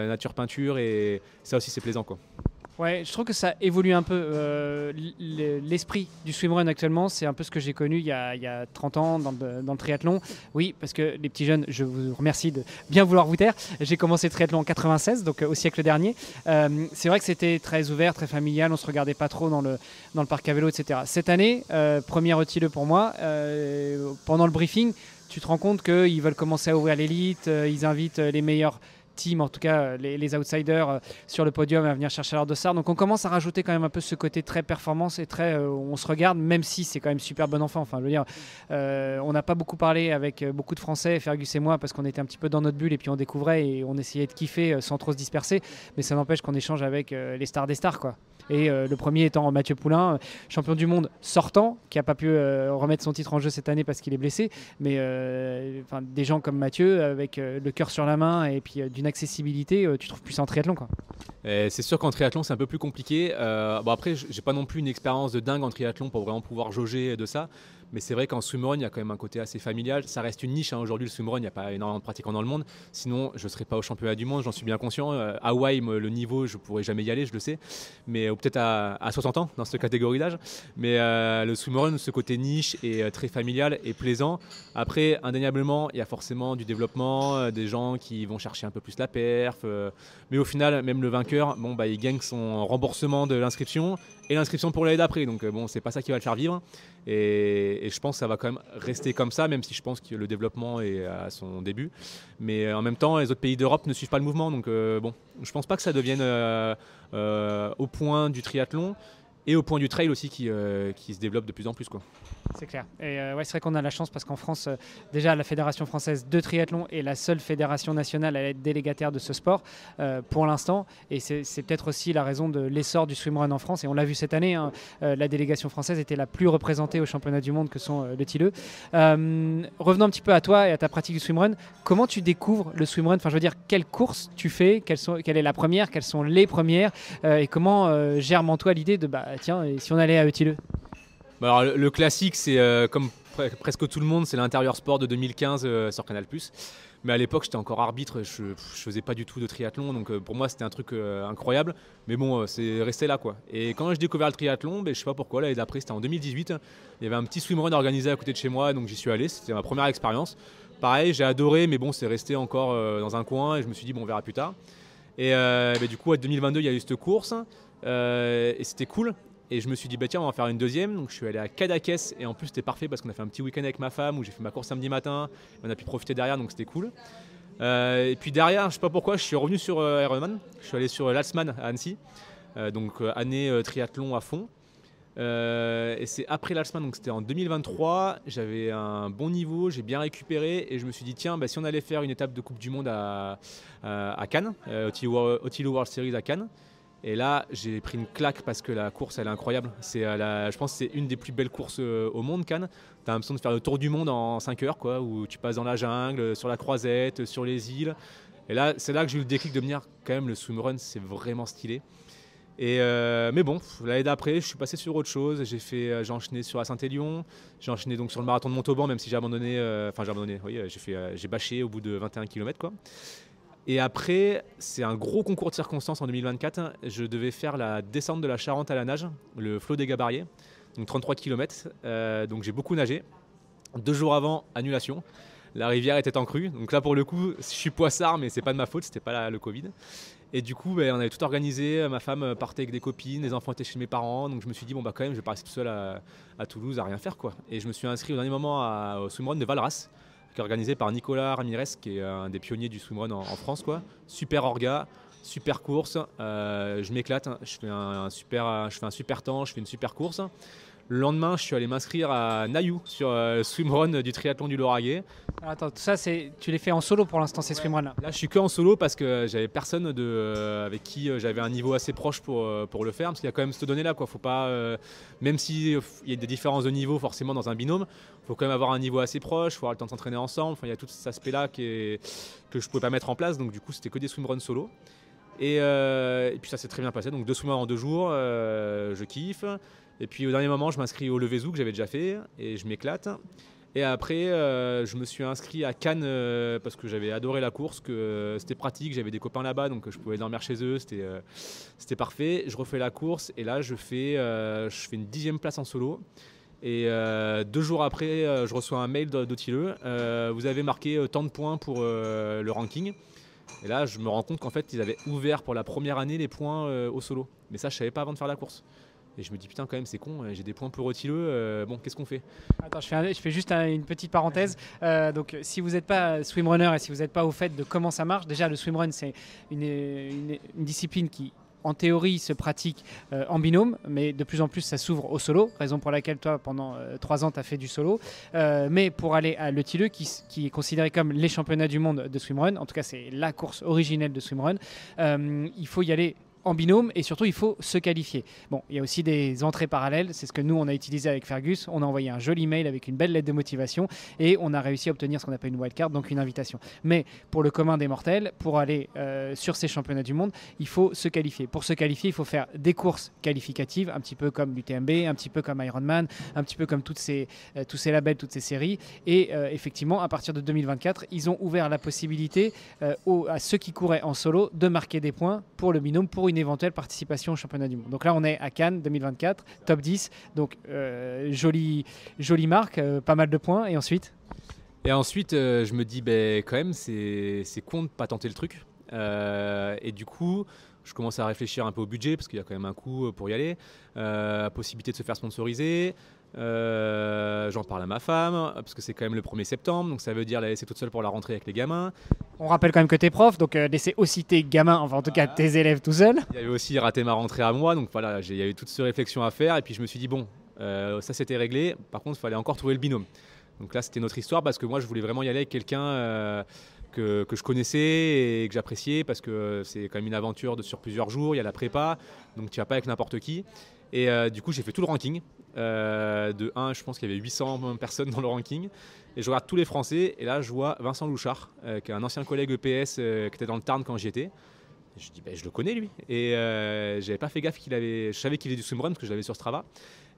[SPEAKER 2] nature peinture, et ça aussi c'est plaisant, quoi.
[SPEAKER 1] Ouais, je trouve que ça évolue un peu. L'esprit du swimrun actuellement, c'est un peu ce que j'ai connu il y a 30 ans dans le triathlon. Oui, parce que les petits jeunes, je vous remercie de bien vouloir vous taire. J'ai commencé le triathlon en 96, donc au siècle dernier. C'est vrai que c'était très ouvert, très familial. On se regardait pas trop dans le parc à vélo, etc. Cette année, première ETILE pour moi. Pendant le briefing, tu te rends compte qu'ils veulent commencer à ouvrir l'élite. Ils invitent les meilleurs team, en tout cas les outsiders sur le podium à venir chercher leur dossard. Donc on commence à rajouter quand même un peu ce côté très performance et très on se regarde, même si c'est quand même super bon enfant. Enfin, je veux dire, on n'a pas beaucoup parlé avec beaucoup de Français, Fergus et moi, parce qu'on était un petit peu dans notre bulle et puis on découvrait et on essayait de kiffer sans trop se disperser. Mais ça n'empêche qu'on échange avec les stars des stars, quoi. Et le premier étant Mathieu Poulain, champion du monde sortant, qui n'a pas pu remettre son titre en jeu cette année parce qu'il est blessé. Mais des gens comme Mathieu, avec le cœur sur la main et puis d'une accessibilité, tu trouves plus en triathlon, quoi.
[SPEAKER 2] C'est sûr qu'en triathlon c'est un peu plus compliqué. Bon après j'ai pas non plus une expérience de dingue en triathlon pour vraiment pouvoir jauger de ça. Mais c'est vrai qu'en swimrun il y a quand même un côté assez familial. Ça reste une niche, hein. Aujourd'hui le swimrun il n'y a pas énormément de pratiquants dans le monde. Sinon je ne serais pas au championnat du monde, j'en suis bien conscient. Hawaï, le niveau je pourrais jamais y aller, je le sais. Mais peut-être à 60 ans dans cette catégorie d'âge. Mais le swimrun, ce côté niche est très familial et plaisant. Après indéniablement il y a forcément du développement, des gens qui vont chercher un peu plus la perf. Mais au final même le vainqueur, bon, bah, il gagne son remboursement de l'inscription et l'inscription pour l'année d'après. Donc bon, c'est pas ça qui va le faire vivre. Et je pense que ça va quand même rester comme ça, même si je pense que le développement est à son début. Mais en même temps, les autres pays d'Europe ne suivent pas le mouvement. Donc bon, je pense pas que ça devienne au point du triathlon et au point du trail aussi qui se développe de plus en plus, quoi.
[SPEAKER 1] C'est clair. Et ouais, c'est vrai qu'on a la chance parce qu'en France, déjà, la Fédération française de triathlon est la seule fédération nationale à être délégataire de ce sport pour l'instant. Et c'est peut-être aussi la raison de l'essor du swimrun en France. Et on l'a vu cette année, hein, la délégation française était la plus représentée au championnat du monde que sont le TILE. Revenons un petit peu à toi et à ta pratique du swimrun. Comment tu découvres le swimrun? Enfin, je veux dire, quelle course tu fais? Quelle est la première? Quelles sont les premières? Et comment germe en toi l'idée de, bah, tiens, et si on allait à ETILE?
[SPEAKER 2] Alors, le classique, c'est comme presque tout le monde, c'est l'intérieur sport de 2015 sur Canal+. Mais à l'époque, j'étais encore arbitre, je faisais pas du tout de triathlon, donc pour moi, c'était un truc incroyable. Mais bon, c'est resté là, quoi. Et quand j'ai découvert le triathlon, je sais pas pourquoi, l'année d'après, c'était en 2018, il y avait un petit swimrun organisé à côté de chez moi, donc j'y suis allé, c'était ma première expérience. Pareil, j'ai adoré, mais bon, c'est resté encore dans un coin, et je me suis dit, bon, on verra plus tard. Et du coup, en 2022, il y a eu cette course, et c'était cool. Et je me suis dit, bah tiens, on va en faire une deuxième. Donc je suis allé à Cadaqués et en plus c'était parfait parce qu'on a fait un petit week-end avec ma femme où j'ai fait ma course samedi matin. On a pu profiter derrière, donc c'était cool. Et puis derrière, je sais pas pourquoi, je suis revenu sur Ironman. Je suis allé sur l'Alsman à Annecy. Donc année triathlon à fond. Et c'est après l'Alsman, donc c'était en 2023. J'avais un bon niveau, j'ai bien récupéré et je me suis dit, tiens, bah, si on allait faire une étape de Coupe du Monde à Cannes, Otilo World Series à Cannes. Et là, j'ai pris une claque parce que la course, elle est incroyable. Je pense que c'est une des plus belles courses au monde, Cannes. Tu as l'impression de faire le tour du monde en 5 heures, quoi, où tu passes dans la jungle, sur la croisette, sur les îles. Et là, c'est là que j'ai eu le déclic de me dire, quand même, le swimrun, c'est vraiment stylé. Mais bon, l'année d'après, je suis passé sur autre chose. J'ai enchaîné sur la Saint-Élion. J'ai enchaîné donc sur le marathon de Montauban, même si j'ai abandonné. Oui, j'ai bâché au bout de 21 km, quoi. Et après, c'est un gros concours de circonstances en 2024. Je devais faire la descente de la Charente à la nage, le flot des Gabariers, donc 33 km. Donc j'ai beaucoup nagé. 2 jours avant, annulation. La rivière était en crue. Donc là, pour le coup, je suis poissard, mais c'est pas de ma faute, c'était pas le Covid. Et du coup, on avait tout organisé. Ma femme partait avec des copines, les enfants étaient chez mes parents. Donc je me suis dit, bon, bah quand même, je vais pas rester tout seul à Toulouse à rien faire, quoi. Et je me suis inscrit au dernier moment au swimrun de Valras, qui est organisé par Nicolas Ramirez, qui est un des pionniers du swimrun en France, quoi. Super orga, super course, je m'éclate, je fais un super temps, je fais une super course. Le lendemain, je suis allé m'inscrire à Nayou sur le swimrun du triathlon du Lauragais.
[SPEAKER 1] Attends, tout ça, tu les fais en solo pour l'instant, ces swimruns-là?
[SPEAKER 2] Là, je suis que en solo parce que j'avais personne avec qui j'avais un niveau assez proche pour le faire. Parce qu'il y a quand même cette donnée-là, quoi. Faut pas, même s'il y a des différences de niveau forcément dans un binôme, il faut quand même avoir un niveau assez proche, il faut avoir le temps de s'entraîner ensemble. Enfin, il y a tout cet aspect-là que je ne pouvais pas mettre en place. Donc du coup, c'était que des swimruns solo. Et puis ça s'est très bien passé. Donc 2 swimruns en 2 jours, je kiffe. Et puis au dernier moment, je m'inscris au Levezou que j'avais déjà fait et je m'éclate. Et après, je me suis inscrit à Cannes parce que j'avais adoré la course, que c'était pratique, j'avais des copains là-bas, donc je pouvais dormir chez eux, c'était parfait. Je refais la course et là, je fais une 10e place en solo. Et 2 jours après, je reçois un mail d'Autileux. Vous avez marqué tant de points pour le ranking. Et là, je me rends compte qu'en fait, ils avaient ouvert pour la première année les points au solo. Mais ça, je ne savais pas avant de faire la course. Et je me dis, putain, quand même, c'est con, j'ai des points pour Autileux. Bon, qu'est-ce qu'on fait?
[SPEAKER 1] Attends, je fais juste une petite parenthèse. Donc, si vous n'êtes pas swimrunner et si vous n'êtes pas au fait de comment ça marche, déjà, le swimrun, c'est une discipline qui, en théorie, se pratique en binôme, mais de plus en plus, ça s'ouvre au solo, raison pour laquelle toi, pendant 3 ans, tu as fait du solo. Mais pour aller à l'Autileux, qui est considéré comme les championnats du monde de swimrun, en tout cas, c'est la course originelle de swimrun, il faut y aller en binôme et surtout il faut se qualifier. Bon, il y a aussi des entrées parallèles, c'est ce que nous on a utilisé avec Fergus, on a envoyé un joli mail avec une belle lettre de motivation et on a réussi à obtenir ce qu'on appelle une wildcard, donc une invitation. Mais pour le commun des mortels, pour aller sur ces championnats du monde, il faut se qualifier. Pour se qualifier, il faut faire des courses qualificatives, un petit peu comme l'UTMB, un petit peu comme Ironman, un petit peu comme tous ces labels, toutes ces séries. Et effectivement, à partir de 2024, ils ont ouvert la possibilité à ceux qui couraient en solo de marquer des points pour le binôme, pour une éventuelle participation au championnat du monde. Donc là, on est à Cannes 2024, top 10. Donc, jolie marque, pas mal de points. Et ensuite
[SPEAKER 2] je me dis, quand même, c'est con de ne pas tenter le truc. Et du coup, je commence à réfléchir un peu au budget, parce qu'il y a quand même un coût pour y aller. Possibilité de se faire sponsoriser. J'en parle à ma femme, parce que c'est quand même le 1er septembre, donc ça veut dire la laisser toute seule pour la rentrée avec les gamins.
[SPEAKER 1] On rappelle quand même que tu es prof, donc laisser aussi tes gamins, enfin en tout cas tes élèves tout seuls.
[SPEAKER 2] Il y avait aussi raté ma rentrée à moi, donc voilà, il y a eu toute cette réflexion à faire, et puis je me suis dit, bon, ça c'était réglé, par contre il fallait encore trouver le binôme. Donc là c'était notre histoire, parce que moi je voulais vraiment y aller avec quelqu'un que je connaissais et que j'appréciais, parce que c'est quand même une aventure sur plusieurs jours, il y a la prépa, donc tu vas pas avec n'importe qui. Et du coup j'ai fait tout le ranking. De 1, je pense qu'il y avait 800 personnes dans le ranking. Et je regarde tous les Français. Et là, je vois Vincent Louchard, qui est un ancien collègue EPS qui était dans le Tarn quand j'y étais. Et je dis, je le connais lui. Et j'avais pas fait gaffe qu'il avait. Je savais qu'il faisait du swimrun parce que je l'avais sur Strava.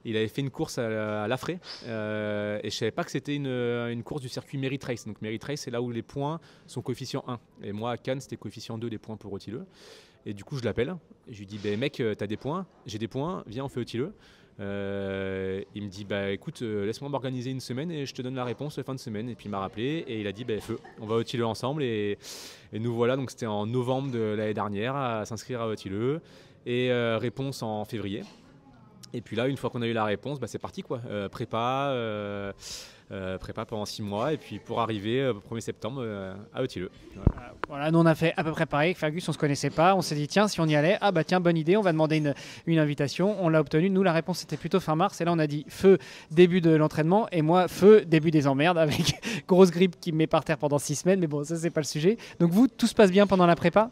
[SPEAKER 2] Il avait fait une course à l'Afré. Et je savais pas que c'était une course du circuit Merit Race. Donc Merit Race, c'est là où les points sont coefficient 1. Et moi, à Cannes, c'était coefficient 2 les points pour Autileux. Et du coup, je l'appelle. Je lui dis, mec, t'as des points, j'ai des points, viens, on fait Autileux. Il me dit, écoute, laisse-moi m'organiser une semaine et je te donne la réponse fin de semaine. Et puis il m'a rappelé et il a dit, feu, on va à Autileux ensemble. Et nous voilà, donc c'était en novembre de l'année dernière à s'inscrire à Autileux. Et réponse en février. Et puis là, une fois qu'on a eu la réponse, c'est parti quoi. Prépa pendant 6 mois et puis pour arriver 1er septembre à Autileux.
[SPEAKER 1] Voilà, nous on a fait à peu près pareil. Fergus, on se connaissait pas. On s'est dit tiens, si on y allait, tiens, bonne idée, on va demander une invitation. On l'a obtenue. Nous, la réponse était plutôt fin mars. Et là, on a dit feu, début de l'entraînement. Et moi, feu, début des emmerdes avec grosse grippe qui me met par terre pendant 6 semaines. Mais bon, ça, c'est pas le sujet. Donc vous, tout se passe bien pendant la prépa?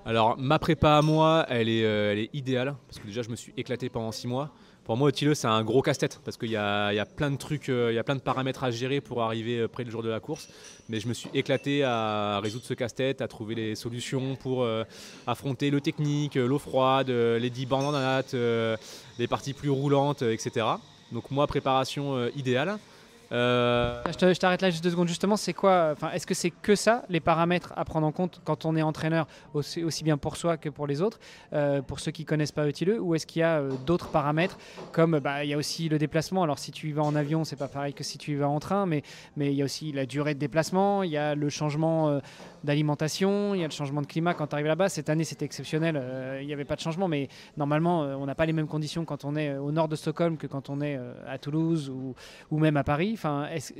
[SPEAKER 2] Alors, ma prépa à moi, elle est idéale parce que déjà, je me suis éclaté pendant 6 mois. Pour moi, Autileux, c'est un gros casse-tête parce qu'il y a plein de trucs, il y a plein de paramètres à gérer pour arriver près du jour de la course. Mais je me suis éclaté à résoudre ce casse-tête, à trouver les solutions pour affronter le technique, l'eau froide, les 10 bandes en natte, les parties plus roulantes, etc. Donc moi, préparation idéale.
[SPEAKER 1] Je t'arrête là juste 2 secondes. Justement, c'est quoi, est-ce que c'est que ça, les paramètres à prendre en compte quand on est entraîneur, aussi bien pour soi que pour les autres, pour ceux qui ne connaissent pas Autileux, ou est-ce qu'il y a d'autres paramètres comme il y a aussi le déplacement. Alors si tu y vas en avion, c'est pas pareil que si tu y vas en train, mais il y a aussi la durée de déplacement, il y a le changement d'alimentation, il y a le changement de climat quand tu arrives là-bas. Cette année, c'était exceptionnel, il n'y avait pas de changement, mais normalement, on n'a pas les mêmes conditions quand on est au nord de Stockholm que quand on est à Toulouse ou même à Paris.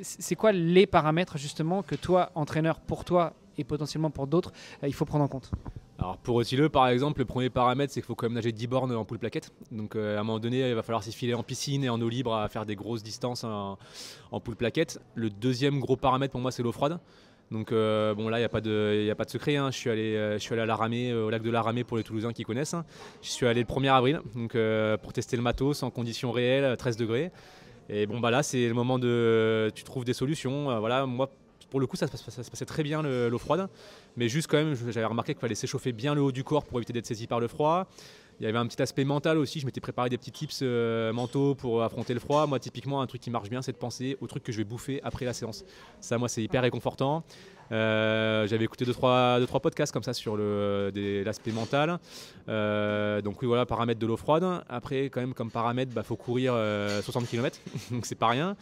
[SPEAKER 1] C'est quoi les paramètres justement que toi, entraîneur, pour toi et potentiellement pour d'autres, il faut prendre en compte?
[SPEAKER 2] Alors pour Autileux, par exemple, le premier paramètre, c'est qu'il faut quand même nager 10 bornes en poule plaquette. Donc à un moment donné, il va falloir s'y filer en piscine et en eau libre à faire des grosses distances en poule plaquette. Le deuxième gros paramètre pour moi, c'est l'eau froide. Donc là, il n'y a pas de secret. Je suis allé à la Ramée, au lac de la Ramée pour les Toulousains qui connaissent. Je suis allé le 1er avril donc, pour tester le matos en conditions réelles, 13 degrés. Et là, c'est le moment de... Tu trouves des solutions. Voilà, moi, pour le coup, ça se passait très bien l'eau froide. Mais juste quand même, j'avais remarqué qu'il fallait s'échauffer bien le haut du corps pour éviter d'être saisi par le froid. Il y avait un petit aspect mental aussi, je m'étais préparé des petits tips mentaux pour affronter le froid. Moi typiquement un truc qui marche bien c'est de penser au truc que je vais bouffer après la séance. Ça moi c'est hyper réconfortant. J'avais écouté 2-3 podcasts comme ça sur l'aspect mental. Donc oui voilà, paramètres de l'eau froide. Après quand même comme paramètre, faut courir 60 km, donc c'est pas rien.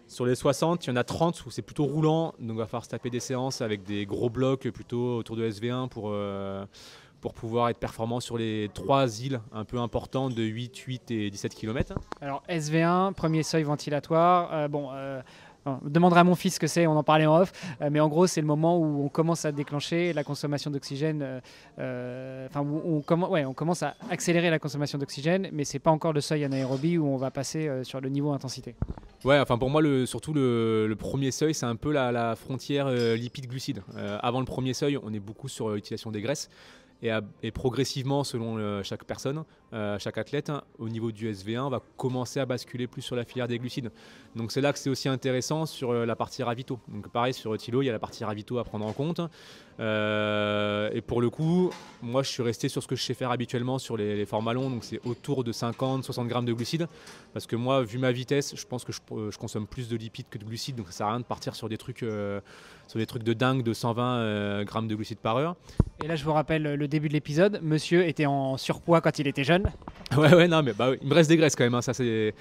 [SPEAKER 2] Sur les 60, il y en a 30 où c'est plutôt roulant, donc il va falloir se taper des séances avec des gros blocs plutôt autour de SV1 pour pouvoir être performant sur les 3 îles un peu importantes de 8, 8 et 17 km.
[SPEAKER 1] Alors SV1, premier seuil ventilatoire, je demanderai à mon fils ce que c'est, on en parlait en off, mais en gros c'est le moment où on commence à déclencher la consommation d'oxygène, où on commence à accélérer la consommation d'oxygène, mais c'est pas encore le seuil anaérobie où on va passer sur le niveau intensité.
[SPEAKER 2] Ouais, enfin pour moi surtout le premier seuil c'est un peu la frontière lipide-glucide. Avant le premier seuil on est beaucoup sur l'utilisation des graisses. Et progressivement, selon chaque personne, chaque athlète, au niveau du SV1, on va commencer à basculer plus sur la filière des glucides. Donc c'est là que c'est aussi intéressant sur la partie ravito. Donc pareil, sur Thilo, il y a la partie ravito à prendre en compte. Et pour le coup, moi je suis resté sur ce que je sais faire habituellement sur les formats longs, donc c'est autour de 50-60 grammes de glucides. Parce que moi, vu ma vitesse, je pense que je consomme plus de lipides que de glucides, donc ça sert à rien de partir sur des trucs de dingue de 120 grammes de glucides par heure.
[SPEAKER 1] Et là, je vous rappelle le début de l'épisode, monsieur était en surpoids quand il était jeune.
[SPEAKER 2] Ouais, non, mais il me reste des graisses quand même, ça c'est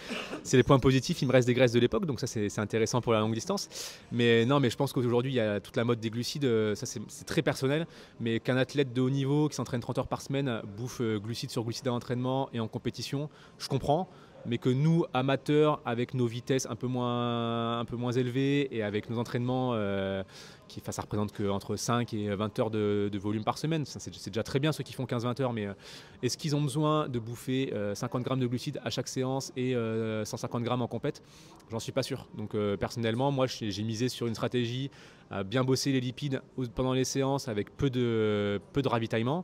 [SPEAKER 2] les points positifs, il me reste des graisses de l'époque, donc ça c'est intéressant pour la longue distance. Mais non, mais je pense qu'aujourd'hui, il y a toute la mode des glucides, ça c'est très personnel, mais qu'un athlète de haut niveau qui s'entraîne 30 heures par semaine bouffe glucides sur glucides à l'entraînement et en compétition, je comprends. Mais que nous, amateurs, avec nos vitesses un peu moins élevées et avec nos entraînements, ça représente qu'entre 5 et 20 heures de volume par semaine. C'est déjà très bien ceux qui font 15-20 heures, mais est-ce qu'ils ont besoin de bouffer 50 grammes de glucides à chaque séance et 150 grammes en compète? J'en suis pas sûr. Donc personnellement, moi j'ai misé sur une stratégie à bien bosser les lipides pendant les séances avec peu de ravitaillement,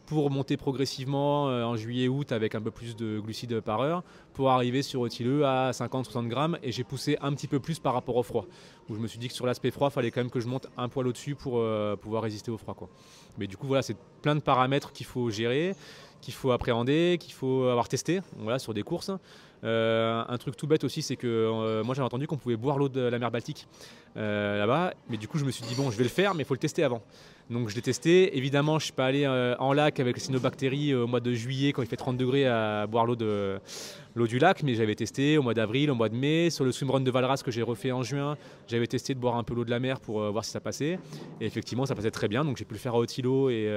[SPEAKER 2] pour monter progressivement en juillet-août avec un peu plus de glucides par heure, pour arriver sur Thilo à 50-60 grammes. Et j'ai poussé un petit peu plus par rapport au froid, où je me suis dit que sur l'aspect froid, il fallait quand même que je monte un poil au-dessus pour pouvoir résister au froid, quoi. Mais du coup, voilà, c'est plein de paramètres qu'il faut gérer, qu'il faut appréhender, qu'il faut avoir testé, voilà, sur des courses. Un truc tout bête aussi, c'est que moi j'avais entendu qu'on pouvait boire l'eau de la mer Baltique là-bas, mais du coup je me suis dit bon, je vais le faire, mais il faut le tester avant. Donc je l'ai testé. Évidemment, je ne suis pas allé en lac avec les cyanobactéries au mois de juillet quand il fait 30 degrés à boire l'eau du lac, mais j'avais testé au mois d'avril, au mois de mai. Sur le swimrun de Valras que j'ai refait en juin, j'avais testé de boire un peu l'eau de la mer pour voir si ça passait. Et effectivement, ça passait très bien. Donc j'ai pu le faire à Haut-Thilo et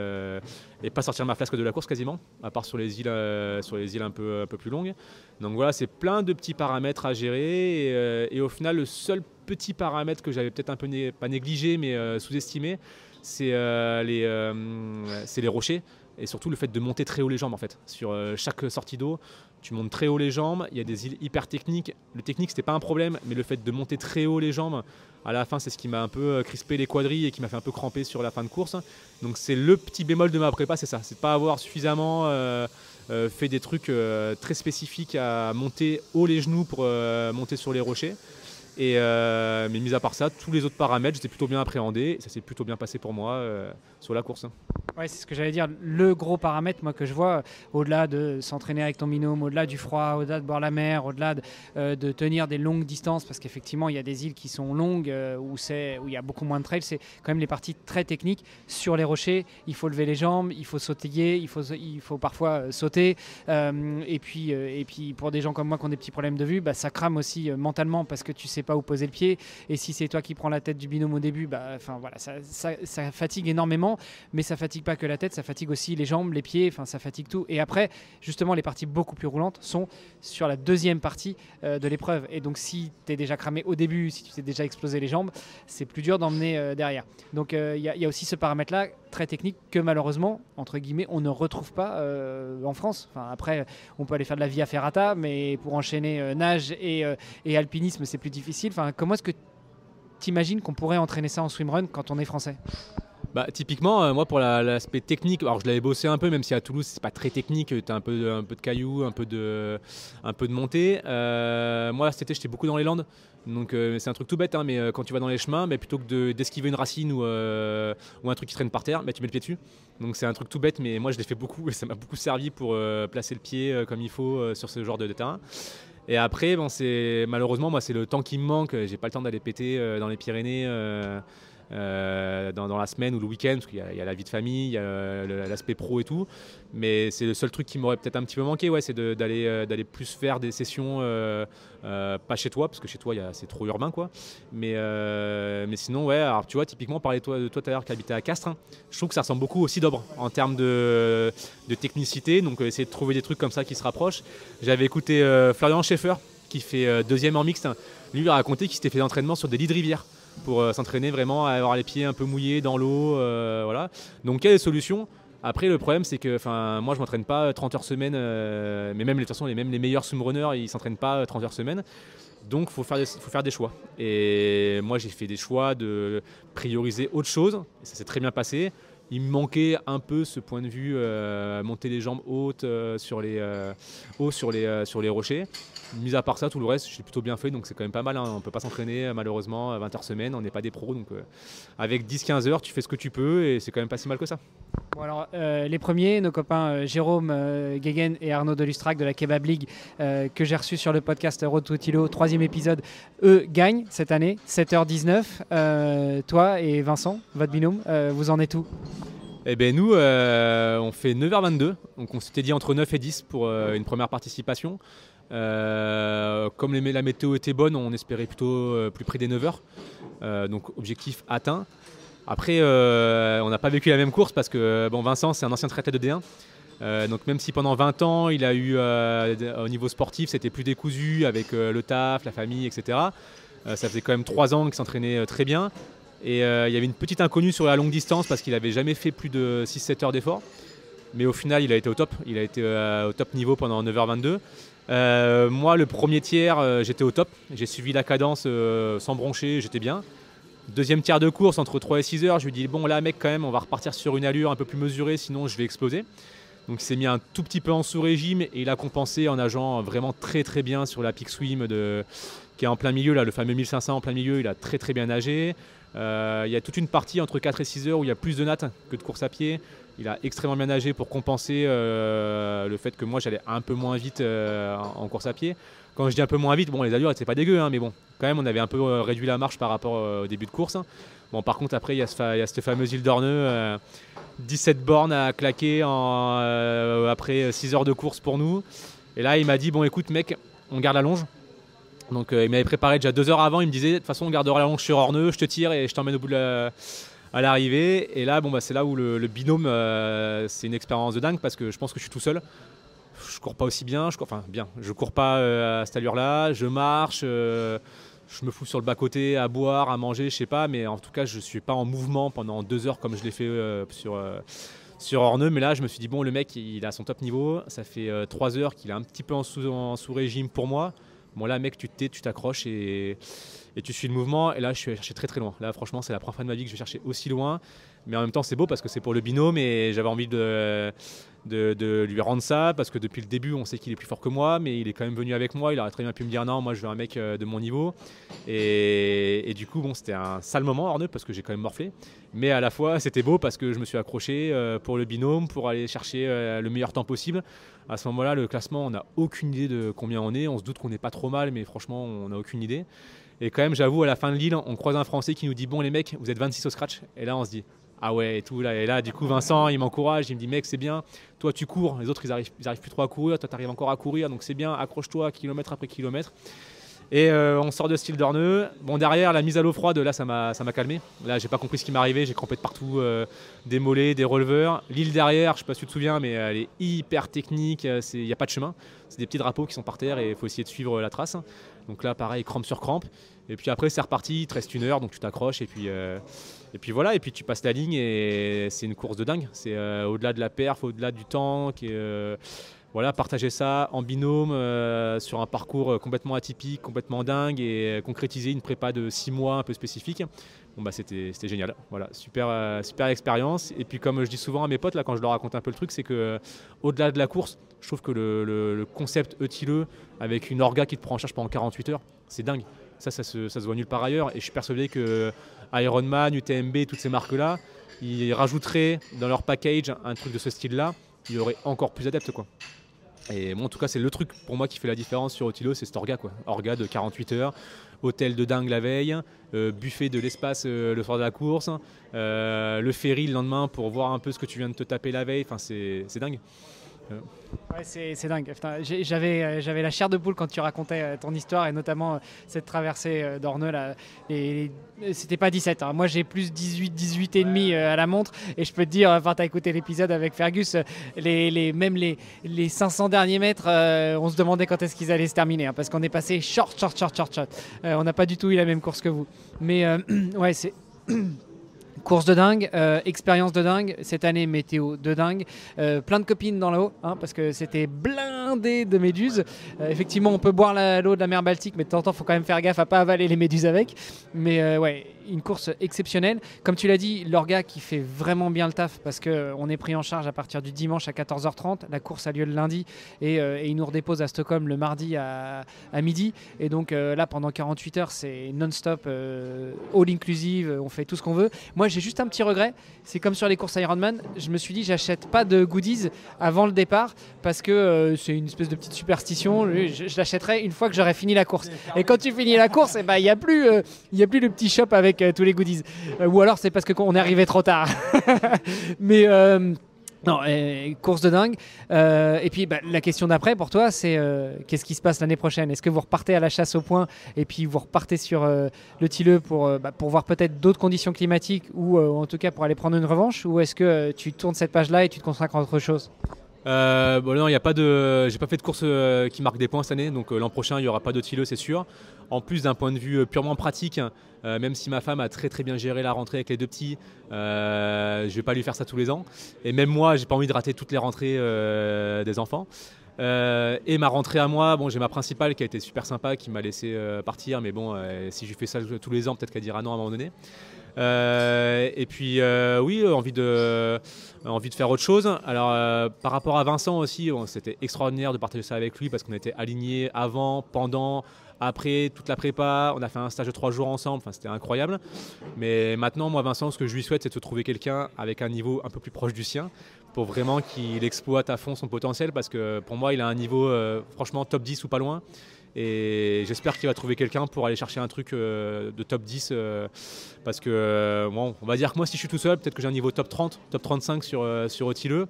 [SPEAKER 2] pas sortir ma flasque de la course quasiment, à part sur les îles un peu plus longues. Donc voilà, c'est plein de petits paramètres à gérer. Et au final, le seul petit paramètre que j'avais peut-être un peu pas négligé, mais sous-estimé, c'est les rochers et surtout le fait de monter très haut les jambes en fait. Sur chaque sortie d'eau, tu montes très haut les jambes, il y a des îles hyper techniques. Le technique c'était pas un problème, mais le fait de monter très haut les jambes, à la fin c'est ce qui m'a un peu crispé les quadrilles et qui m'a fait un peu cramper sur la fin de course. Donc c'est le petit bémol de ma prépa, c'est ça, c'est de pas avoir suffisamment fait des trucs très spécifiques à monter haut les genoux pour monter sur les rochers. Mais mis à part ça, tous les autres paramètres, j'étais plutôt bien appréhendé. Et ça s'est plutôt bien passé pour moi sur la course.
[SPEAKER 1] Ouais, c'est ce que j'allais dire. Le gros paramètre, moi, que je vois, au-delà de s'entraîner avec ton binôme, au-delà du froid, au-delà de boire la mer, au-delà de tenir des longues distances, parce qu'effectivement, il y a des îles qui sont longues où il y a beaucoup moins de trails. C'est quand même les parties très techniques. Sur les rochers, il faut lever les jambes, il faut sautiller, il faut parfois sauter. Et puis, pour des gens comme moi qui ont des petits problèmes de vue, ça crame aussi mentalement parce que tu sais pas où poser le pied. Et si c'est toi qui prends la tête du binôme au début, voilà, ça fatigue énormément, mais ça fatigue pas que la tête, ça fatigue aussi les jambes, les pieds, ça fatigue tout. Et après, justement, les parties beaucoup plus roulantes sont sur la deuxième partie de l'épreuve. Et donc, si tu es déjà cramé au début, si tu t'es déjà explosé les jambes, c'est plus dur d'emmener derrière. Donc, il y a aussi ce paramètre-là très technique que malheureusement, entre guillemets, on ne retrouve pas en France. Après, on peut aller faire de la via ferrata, mais pour enchaîner nage et alpinisme, c'est plus difficile. Comment est-ce que tu imagines qu'on pourrait entraîner ça en swimrun quand on est français ?
[SPEAKER 2] Bah, typiquement, moi pour l'aspect technique, alors je l'avais bossé un peu, même si à Toulouse c'est pas très technique, tu as un peu de cailloux, un peu de montée. Moi cet été j'étais beaucoup dans les Landes, donc c'est un truc tout bête, hein, mais quand tu vas dans les chemins, mais plutôt que d'esquiver une racine ou un truc qui traîne par terre, bah, tu mets le pied dessus. Donc c'est un truc tout bête, mais moi je l'ai fait beaucoup et ça m'a beaucoup servi pour placer le pied comme il faut sur ce genre de terrain. Et après, bon, malheureusement, moi c'est le temps qui me manque, j'ai pas le temps d'aller péter dans les Pyrénées. Dans la semaine ou le week-end, parce qu'il y a la vie de famille, il y a l'aspect pro et tout. Mais c'est le seul truc qui m'aurait peut-être un petit peu manqué, ouais, c'est d'aller plus faire des sessions, pas chez toi, parce que chez toi c'est trop urbain, quoi. Mais sinon, ouais, alors tu vois, typiquement, parler de toi tout à l'heure qui habitait à Castres, hein, je trouve que ça ressemble beaucoup au Cidre en termes de technicité, donc essayer de trouver des trucs comme ça qui se rapprochent. J'avais écouté Florian Schaeffer, qui fait deuxième en mixte. Lui, il a raconté qu'il s'était fait d'entraînement sur des lits de rivière pour s'entraîner vraiment à avoir les pieds un peu mouillés dans l'eau, voilà. Donc il y a des solutions. Après le problème c'est que moi je m'entraîne pas 30 heures semaine, mais même de toute façon les meilleurs swimrunners ils s'entraînent pas 30 heures semaine. Donc faut faire des choix. Et moi j'ai fait des choix de prioriser autre chose, et ça s'est très bien passé. Il me manquait un peu ce point de vue, monter les jambes hautes sur les rochers. Mis à part ça, tout le reste, j'ai plutôt bien fait, donc c'est quand même pas mal. Hein. On ne peut pas s'entraîner malheureusement 20 heures semaine, on n'est pas des pros, donc avec 10-15 heures, tu fais ce que tu peux et c'est quand même pas si mal que ça.
[SPEAKER 1] Bon alors, les premiers, nos copains Jérôme Guéguen et Arnaud Delustrac de la Kebab League, que j'ai reçus sur le podcast Road to Tilo, 3e épisode, eux gagnent cette année, 7h19. Toi et Vincent, votre binôme, vous en êtes où?
[SPEAKER 2] Eh bien nous, on fait 9h22, donc on s'était dit entre 9 et 10 pour une première participation. Comme la météo était bonne, on espérait plutôt plus près des 9h, donc objectif atteint. Après, on n'a pas vécu la même course parce que Vincent c'est un ancien triathlète de D1, donc même si pendant 20 ans il a eu au niveau sportif c'était plus décousu avec le taf, la famille, etc. Ça faisait quand même 3 ans qu'il s'entraînait très bien. Et il y avait une petite inconnue sur la longue distance parce qu'il n'avait jamais fait plus de 6-7 heures d'effort. Mais au final, il a été au top. Il a été au top niveau pendant 9h22. Moi, le premier tiers, j'étais au top. J'ai suivi la cadence sans broncher, j'étais bien. Deuxième tiers de course, entre 3 et 6 heures, je lui dis bon là mec quand même, on va repartir sur une allure un peu plus mesurée, sinon je vais exploser. Donc il s'est mis un tout petit peu en sous-régime et il a compensé en nageant vraiment très très bien sur la peak swim qui est en plein milieu, là, le fameux 1500 en plein milieu, il a très très bien nagé. Il y a toute une partie entre 4 et 6 heures où il y a plus de nattes que de course à pied. Il a extrêmement bien nagé pour compenser le fait que moi j'allais un peu moins vite en course à pied. Quand je dis un peu moins vite, bon les allures c'est pas dégueu, hein, mais bon quand même on avait un peu réduit la marche par rapport au début de course. Bon par contre après il y a cette fameuse île d'Orneux, 17 bornes à claquer après 6 heures de course pour nous. Et là il m'a dit bon écoute mec, on garde la longe. Donc il m'avait préparé déjà 2 heures avant, il me disait de toute façon on gardera la longe sur Orneux, je te tire et je t'emmène au bout à l'arrivée. Et là c'est là où le binôme c'est une expérience de dingue parce que je pense que je suis tout seul. Je cours pas aussi bien, je cours pas à cette allure là, je marche, je me fous sur le bas-côté à boire, à manger, je sais pas, mais en tout cas je suis pas en mouvement pendant 2 heures comme je l'ai fait sur Orneux. Mais là je me suis dit bon le mec il a son top niveau, ça fait 3 heures qu'il est un petit peu en sous-régime pour moi. Bon là mec tu t'accroches et tu suis le mouvement et là je suis allé chercher très très loin. Là franchement c'est la première fois de ma vie que je vais chercher aussi loin, mais en même temps c'est beau parce que c'est pour le binôme et j'avais envie de lui rendre ça parce que depuis le début on sait qu'il est plus fort que moi, mais il est quand même venu avec moi, il aurait très bien pu me dire non moi je veux un mec de mon niveau et du coup bon c'était un sale moment Orneux parce que j'ai quand même morflé, mais à la fois c'était beau parce que je me suis accroché pour le binôme pour aller chercher le meilleur temps possible. À ce moment-là, le classement, on n'a aucune idée de combien on est. On se doute qu'on n'est pas trop mal, mais franchement, on n'a aucune idée. Et quand même, j'avoue, à la fin de l'île, on croise un Français qui nous dit « Bon, les mecs, vous êtes 26 au scratch ». Et là, on se dit « Ah ouais, et tout. » Et là, du coup, Vincent, il m'encourage. Il me dit « Mec, c'est bien. Toi, tu cours. Les autres, ils arrivent plus trop à courir. Toi, tu arrives encore à courir. Donc, c'est bien. Accroche-toi kilomètre après kilomètre. » Et on sort de ce style d'Orneux. Bon, derrière, la mise à l'eau froide, là, ça m'a calmé. Là, j'ai pas compris ce qui m'arrivait. J'ai crampé de partout, des mollets, des releveurs. L'île derrière, je sais pas si tu te souviens, mais elle est hyper technique. Il n'y a pas de chemin. C'est des petits drapeaux qui sont par terre et il faut essayer de suivre la trace. Donc là, pareil, crampe sur crampe. Et puis après, c'est reparti. Il te reste 1 heure, donc tu t'accroches. Et puis voilà. Et puis tu passes la ligne et c'est une course de dingue. C'est au-delà de la perf, au-delà du temps. voilà, partager ça en binôme sur un parcours complètement atypique, complètement dingue et concrétiser une prépa de 6 mois un peu spécifique. Bon, bah, c'était génial. Voilà, super expérience. Et puis comme je dis souvent à mes potes là, quand je leur raconte un peu le truc, c'est que au-delà de la course, je trouve que le concept Eutileux avec une orga qui te prend en charge pendant 48 heures, c'est dingue. Ça se voit nulle part ailleurs. Et je suis persuadé que Ironman, UTMB, toutes ces marques-là, ils rajouteraient dans leur package un truc de ce style-là, il y aurait encore plus d'adeptes, quoi. Et bon, en tout cas, c'est le truc pour moi qui fait la différence sur Eutileux, c'est cet orga, quoi. Orga de 48 heures, hôtel de dingue la veille, buffet de l'espace le soir de la course, le ferry le lendemain pour voir un peu ce que tu viens de te taper la veille. Enfin, c'est dingue.
[SPEAKER 1] Ouais, c'est dingue. Putain, j'avais la chair de poule quand tu racontais ton histoire et notamment cette traversée d'Orneux. C'était pas 17. Hein. Moi, j'ai plus 18 et demi à la montre. Et je peux te dire, enfin, t'as écouté l'épisode avec Fergus, même les 500 derniers mètres, on se demandait quand est-ce qu'ils allaient se terminer. Hein, parce qu'on est passé short. On n'a pas du tout eu la même course que vous. Mais ouais, c'est... Course de dingue, expérience de dingue, cette année météo de dingue, plein de copines dans l'eau, hein, parce que c'était blindé de méduses. Effectivement, on peut boire l'eau de la mer Baltique, mais de temps en temps, il faut quand même faire gaffe à ne pas avaler les méduses avec. Mais ouais, une course exceptionnelle. Comme tu l'as dit, l'orga qui fait vraiment bien le taf, parce qu'on est pris en charge à partir du dimanche à 14h30. La course a lieu le lundi et il nous redépose à Stockholm le mardi à midi. Et donc là, pendant 48 heures, c'est non-stop, all inclusive, on fait tout ce qu'on veut. Moi, j'ai juste un petit regret, c'est comme sur les courses Ironman, je me suis dit j'achète pas de goodies avant le départ parce que c'est une espèce de petite superstition, je l'achèterai une fois que j'aurai fini la course. Et quand tu finis la course, il n'y a plus le petit shop avec tous les goodies. Ou alors c'est parce qu'on est arrivé trop tard. Mais... non, course de dingue. Et puis la question d'après pour toi, c'est qu'est-ce qui se passe l'année prochaine? Est-ce que vous repartez à la chasse au point et puis vous repartez sur le Tilleux pour voir peut-être d'autres conditions climatiques ou en tout cas pour aller prendre une revanche? Ou est-ce que tu tournes cette page-là et tu te consacres à autre chose?
[SPEAKER 2] Non, j'ai pas fait de course qui marque des points cette année, donc l'an prochain il n'y aura pas de Tilleux, c'est sûr. En plus, d'un point de vue purement pratique, même si ma femme a très très bien géré la rentrée avec les 2 petits, je vais pas lui faire ça tous les ans. Et même moi, j'ai pas envie de rater toutes les rentrées des enfants. Et ma rentrée à moi, bon, j'ai ma principale qui a été super sympa, qui m'a laissé partir, mais bon, si je fais ça tous les ans, peut-être qu'elle dira non à un moment donné. Et puis oui, envie de faire autre chose. Alors par rapport à Vincent aussi, bon, c'était extraordinaire de partager ça avec lui parce qu'on était alignés avant, pendant, après toute la prépa. On a fait un stage de 3 jours ensemble, enfin, c'était incroyable. Mais maintenant, moi Vincent, ce que je lui souhaite, c'est de trouver quelqu'un avec un niveau un peu plus proche du sien pour vraiment qu'il exploite à fond son potentiel, parce que pour moi il a un niveau franchement top 10 ou pas loin. Et j'espère qu'il va trouver quelqu'un pour aller chercher un truc de top 10 parce que bon, on va dire que moi si je suis tout seul, peut-être que j'ai un niveau top 30, top 35 sur Eutileux.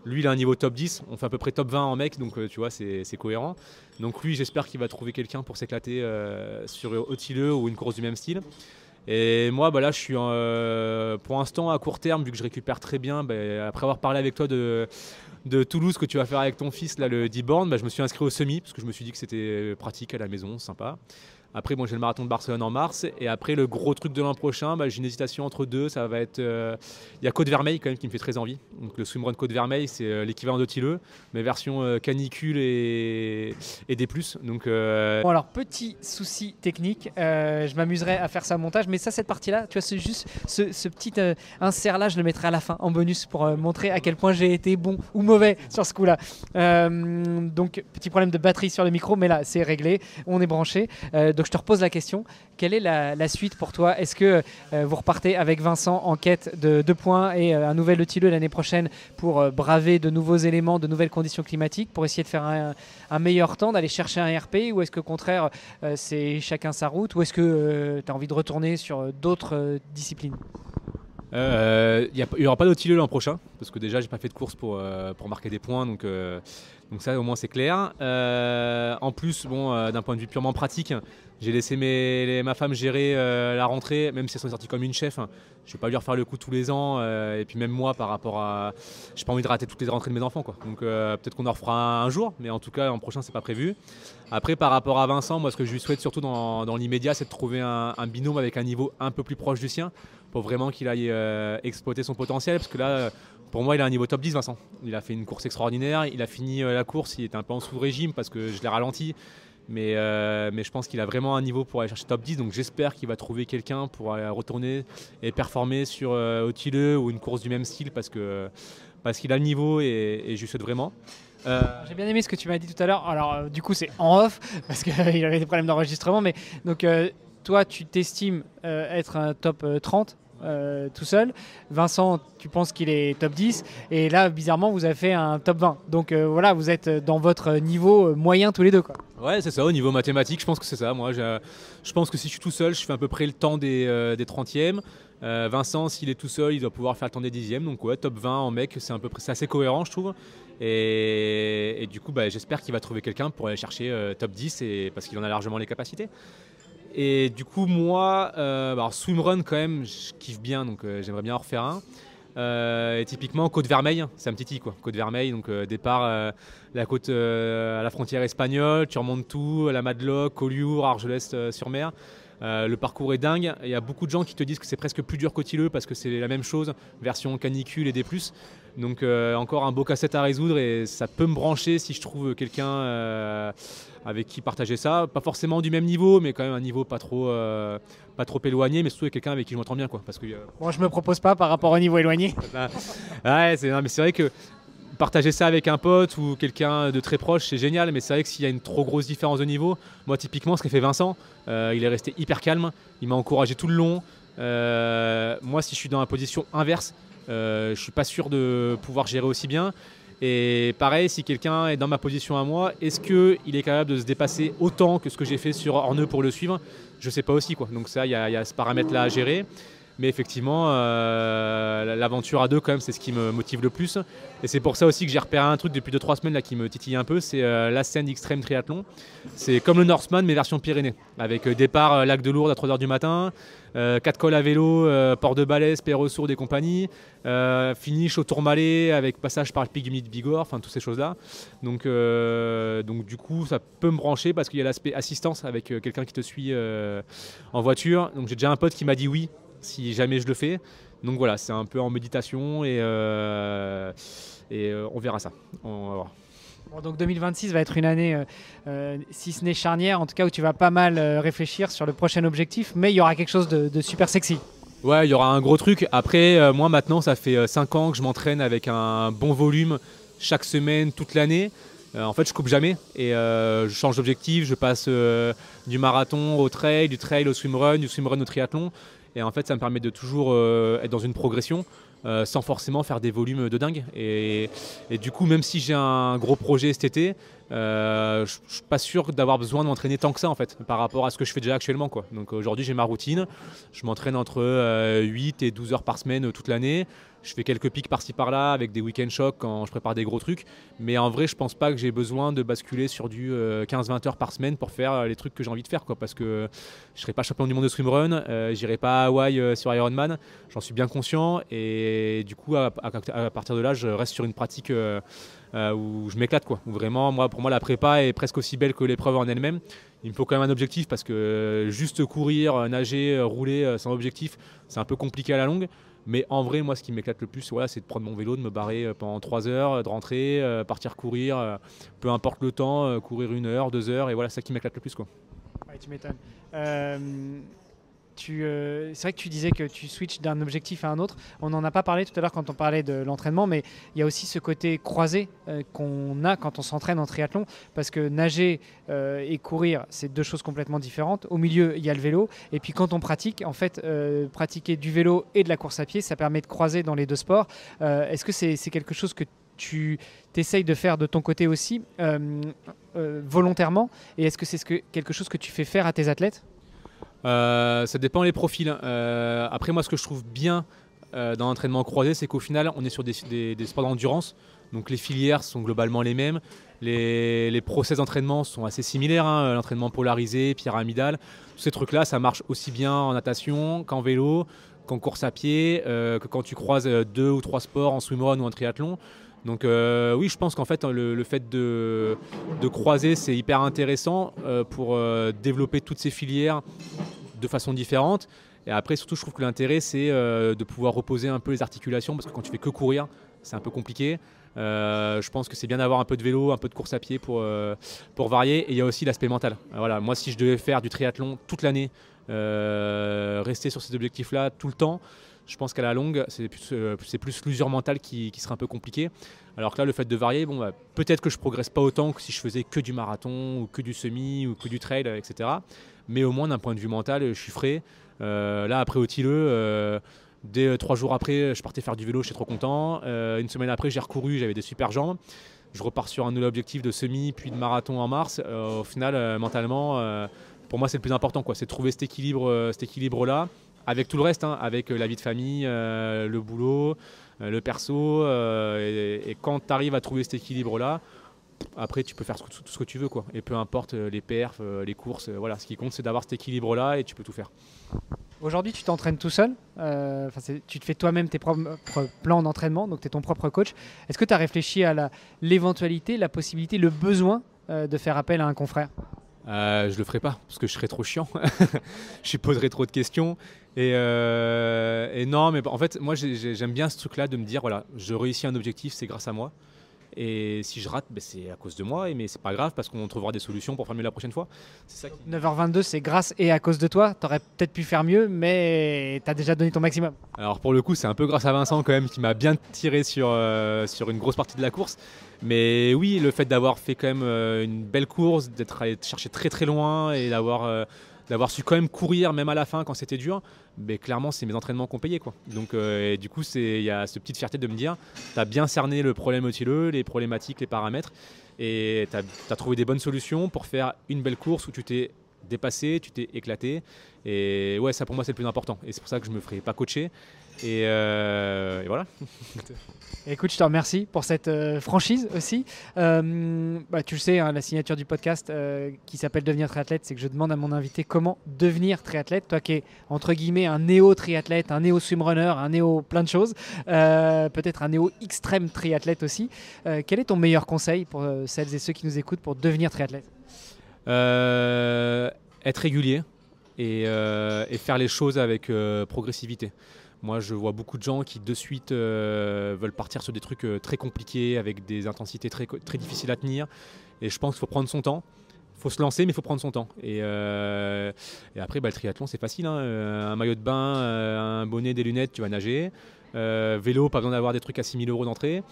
[SPEAKER 2] Lui il a un niveau top 10, on fait à peu près top 20 en mec, donc tu vois c'est cohérent. Donc lui j'espère qu'il va trouver quelqu'un pour s'éclater sur Eutileux ou une course du même style. Et moi là je suis pour l'instant à court terme, vu que je récupère très bien, après avoir parlé avec toi de Toulouse que tu vas faire avec ton fils, là, le 10 bornes, je me suis inscrit au semi parce que je me suis dit que c'était pratique à la maison, sympa. Après, bon, j'ai le marathon de Barcelone en mars. Et après, le gros truc de l'an prochain, j'ai une hésitation entre deux. Ça va être... Il y a Côte-Vermeil quand même qui me fait très envie. Donc, le swimrun Côte-Vermeil, c'est l'équivalent de Tilleux, mais version canicule et des plus. Donc,
[SPEAKER 1] Bon, alors, petit souci technique. Je m'amuserai à faire ça au montage. Mais ça, cette partie-là, tu vois, c'est juste ce petit insert là, je le mettrai à la fin en bonus pour montrer à quel point j'ai été bon ou mauvais sur ce coup-là. Donc, petit problème de batterie sur le micro, mais là, c'est réglé. On est branché. Donc je te repose la question, quelle est la suite pour toi? Est-ce que vous repartez avec Vincent en quête de 2 points et un nouvel Eutileux l'année prochaine pour braver de nouveaux éléments, de nouvelles conditions climatiques, pour essayer de faire un meilleur temps, d'aller chercher un RP? Ou est-ce que au contraire c'est chacun sa route? Ou est-ce que tu as envie de retourner sur d'autres disciplines?
[SPEAKER 2] Il n'y aura pas d'Eutileux l'an prochain, parce que déjà j'ai pas fait de course pour marquer des points, donc ça au moins c'est clair. En plus, bon, d'un point de vue purement pratique, j'ai laissé ma femme gérer la rentrée, même si elles sont sorties comme une chef. Je vais pas lui refaire le coup tous les ans, et puis même moi par rapport à... J'ai pas envie de rater toutes les rentrées de mes enfants, quoi. Donc peut-être qu'on en refera un jour, mais en tout cas l'an prochain c'est pas prévu. Après par rapport à Vincent, moi ce que je lui souhaite surtout dans l'immédiat, c'est de trouver un binôme avec un niveau un peu plus proche du sien, pour vraiment qu'il aille exploiter son potentiel, parce que là, pour moi, il a un niveau top 10, Vincent. Il a fait une course extraordinaire. Il a fini la course. Il était un peu en sous-régime parce que je l'ai ralenti. Mais je pense qu'il a vraiment un niveau pour aller chercher top 10. Donc j'espère qu'il va trouver quelqu'un pour aller retourner et performer sur Hautilleux ou une course du même style parce qu'il a le niveau et je lui souhaite vraiment.
[SPEAKER 1] J'ai bien aimé ce que tu m'as dit tout à l'heure. Alors du coup c'est en off parce qu'il avait des problèmes d'enregistrement. Mais donc toi tu t'estimes être un top 30 tout seul. Vincent, tu penses qu'il est top 10 et là bizarrement vous avez fait un top 20. Donc voilà, vous êtes dans votre niveau moyen tous les deux, quoi.
[SPEAKER 2] Ouais, c'est ça, au niveau mathématique, je pense que c'est ça. Moi, je pense que si je suis tout seul, je fais à peu près le temps des 30e. Vincent, s'il est tout seul, il doit pouvoir faire le temps des 10e. Donc ouais, top 20 en mec, c'est assez cohérent, je trouve. Et du coup, j'espère qu'il va trouver quelqu'un pour aller chercher top 10 parce qu'il en a largement les capacités. Et du coup, moi, alors swimrun quand même, je kiffe bien, donc j'aimerais bien en refaire un. Et typiquement, Côte Vermeille, c'est un petit i, quoi. Côte Vermeille, donc départ la côte à la frontière espagnole, tu remontes tout, la Madeloc, Collioure, Argelès-sur-Mer. Le parcours est dingue. Il y a beaucoup de gens qui te disent que c'est presque plus dur qu'Hautilleux parce que c'est la même chose, version canicule et des plus. Donc encore un beau casse-tête à résoudre et ça peut me brancher si je trouve quelqu'un avec qui partager ça. Pas forcément du même niveau, mais quand même un niveau pas trop éloigné, mais surtout avec quelqu'un avec qui je m'entends bien, quoi. Parce que,
[SPEAKER 1] Bon, je me propose pas par rapport au niveau éloigné.
[SPEAKER 2] Ouais, mais c'est vrai que partager ça avec un pote ou quelqu'un de très proche, c'est génial, mais c'est vrai que s'il y a une trop grosse différence de niveau, moi typiquement ce qu'a fait Vincent, il est resté hyper calme, il m'a encouragé tout le long. Moi si je suis dans la position inverse, je suis pas sûr de pouvoir gérer aussi bien. Et pareil, si quelqu'un est dans ma position à moi, est-ce qu'il est capable de se dépasser autant que ce que j'ai fait sur Orneux pour le suivre? Je sais pas aussi, quoi. Donc ça, il y a ce paramètre-là à gérer. Mais effectivement, l'aventure à deux, quand même, c'est ce qui me motive le plus. Et c'est pour ça aussi que j'ai repéré un truc depuis 2-3 semaines là, qui me titille un peu, c'est l'Ascend Extreme Triathlon. C'est comme le Norseman, mais version Pyrénées. Avec départ Lac de Lourdes à 3h du matin, 4 cols à vélo, Port de Balès, Peyresourde et compagnie, finish au Tourmalet avec passage par le pic du Midi de Bigorre, enfin toutes ces choses-là. Donc du coup, ça peut me brancher parce qu'il y a l'aspect assistance avec quelqu'un qui te suit en voiture. Donc j'ai déjà un pote qui m'a dit oui si jamais je le fais. Donc voilà, c'est un peu en méditation et on verra ça. On va voir.
[SPEAKER 1] Bon, donc 2026 va être une année, si ce n'est charnière, en tout cas où tu vas pas mal réfléchir sur le prochain objectif, mais il y aura quelque chose de super sexy.
[SPEAKER 2] Ouais, il y aura un gros truc. Après, moi maintenant, ça fait 5 ans que je m'entraîne avec un bon volume chaque semaine, toute l'année. En fait, je coupe jamais et je change d'objectif. Je passe du marathon au trail, du trail au swimrun, du swimrun au triathlon. Et en fait, ça me permet de toujours être dans une progression sans forcément faire des volumes de dingue. Et du coup, même si j'ai un gros projet cet été, je ne suis pas sûr d'avoir besoin de m'entraîner tant que ça en fait, par rapport à ce que je fais déjà actuellement, quoi. Donc aujourd'hui, j'ai ma routine. Je m'entraîne entre 8 et 12 heures par semaine toute l'année. Je fais quelques pics par-ci par-là avec des week-end shocks quand je prépare des gros trucs. Mais en vrai, je pense pas que j'ai besoin de basculer sur du 15-20 heures par semaine pour faire les trucs que j'ai envie de faire, quoi. Parce que je serai pas champion du monde de swimrun, j'irai pas à Hawaï sur Ironman. J'en suis bien conscient. Et du coup, à partir de là, je reste sur une pratique où je m'éclate, quoi. Où vraiment, pour moi, la prépa est presque aussi belle que l'épreuve en elle-même. Il me faut quand même un objectif parce que juste courir, nager, rouler sans objectif, c'est un peu compliqué à la longue. Mais en vrai, moi, ce qui m'éclate le plus, voilà, c'est de prendre mon vélo, de me barrer pendant 3 heures, de rentrer, partir courir, peu importe le temps, courir 1 heure, 2 heures, et voilà, c'est ça qui m'éclate le plus, quoi.
[SPEAKER 1] Ouais, tu m'étonnes. C'est vrai que tu disais que tu switches d'un objectif à un autre. On n'en a pas parlé tout à l'heure quand on parlait de l'entraînement, mais il y a aussi ce côté croisé qu'on a quand on s'entraîne en triathlon, parce que nager et courir, c'est deux choses complètement différentes. Au milieu, il y a le vélo, et puis quand on pratique, en fait, pratiquer du vélo et de la course à pied, ça permet de croiser dans les deux sports. Est-ce que c'est quelque chose que tu essayes de faire de ton côté aussi, volontairement, et est-ce que c'est quelque chose que tu fais faire à tes athlètes ?
[SPEAKER 2] Ça dépend les profils. Après, moi, ce que je trouve bien dans l'entraînement croisé, c'est qu'au final, on est sur des sports d'endurance. Donc les filières sont globalement les mêmes. Les process d'entraînement sont assez similaires, hein. L'entraînement polarisé, pyramidal. Tous ces trucs-là, ça marche aussi bien en natation qu'en vélo, qu'en course à pied, que quand tu croises 2 ou 3 sports en swimrun ou en triathlon. Donc oui, je pense qu'en fait, le fait de croiser, c'est hyper intéressant pour développer toutes ces filières de façon différente. Et après, surtout, je trouve que l'intérêt, c'est de pouvoir reposer un peu les articulations, parce que quand tu fais que courir, c'est un peu compliqué. Je pense que c'est bien d'avoir un peu de vélo, un peu de course à pied pour varier. Et il y a aussi l'aspect mental. Voilà, moi, si je devais faire du triathlon toute l'année, rester sur ces objectifs-là tout le temps, je pense qu'à la longue, c'est plus l'usure mentale qui serait un peu compliquée. Alors que là, le fait de varier, bon, peut-être que je ne progresse pas autant que si je faisais que du marathon, ou que du semi, ou que du trail, etc. Mais au moins, d'un point de vue mental, je suis frais. Là, après au Tilleux, dès 3 jours après, je partais faire du vélo, j'étais trop content. Une semaine après, j'ai recouru, j'avais des super jambes. Je repars sur un nouvel objectif de semi, puis de marathon en mars. Au final, mentalement, pour moi, c'est le plus important, quoi. C'est de trouver cet équilibre-là, avec tout le reste, hein, avec la vie de famille, le boulot, le perso. Et quand tu arrives à trouver cet équilibre-là, après, tu peux faire tout ce que tu veux, quoi. Et peu importe les perfs, les courses, voilà. Ce qui compte, c'est d'avoir cet équilibre-là et tu peux tout faire.
[SPEAKER 1] Aujourd'hui, tu t'entraînes tout seul. Tu te fais toi-même tes propres plans d'entraînement, donc tu es ton propre coach. Est-ce que tu as réfléchi à l'éventualité, la possibilité, le besoin de faire appel à un confrère ?
[SPEAKER 2] Je le ferai pas parce que je serais trop chiant. Je poserais trop de questions. Et non, mais en fait, moi j'aime bien ce truc-là de me dire voilà, je réussis un objectif, c'est grâce à moi. Et si je rate, c'est à cause de moi, mais c'est pas grave parce qu'on trouvera des solutions pour faire mieux la prochaine fois.
[SPEAKER 1] C'est ça 9h22, c'est grâce et à cause de toi. Tu aurais peut-être pu faire mieux, mais tu as déjà donné ton maximum.
[SPEAKER 2] Alors pour le coup, c'est un peu grâce à Vincent quand même qui m'a bien tiré sur une grosse partie de la course. Mais oui, le fait d'avoir fait quand même une belle course, d'être allé chercher très très loin et d'avoir su quand même courir même à la fin quand c'était dur, mais clairement c'est mes entraînements qui ont payé, quoi. Donc et du coup il y a cette petite fierté de me dire tu as bien cerné le problème motileux, les problématiques, les paramètres et tu as trouvé des bonnes solutions pour faire une belle course où tu t'es dépassé, tu t'es éclaté et ouais, ça pour moi c'est le plus important et c'est pour ça que je me ferai pas coacher et voilà.
[SPEAKER 1] Écoute, je te remercie pour cette franchise aussi. Tu le sais, hein, la signature du podcast qui s'appelle Devenir triathlète, c'est que je demande à mon invité comment devenir triathlète. Toi qui es entre guillemets un néo-triathlète, un néo-swimrunner, un néo plein de choses, peut-être un néo-extrême triathlète aussi. Quel est ton meilleur conseil pour celles et ceux qui nous écoutent pour devenir triathlète ?
[SPEAKER 2] Être régulier et faire les choses avec progressivité. Moi, je vois beaucoup de gens qui de suite veulent partir sur des trucs très compliqués avec des intensités très, très difficiles à tenir. Et je pense qu'il faut prendre son temps. Il faut se lancer, mais il faut prendre son temps. Et après, le triathlon, c'est facile, hein. Un maillot de bain, un bonnet, des lunettes, tu vas nager. Vélo, pas besoin d'avoir des trucs à 6 000 € d'entrée.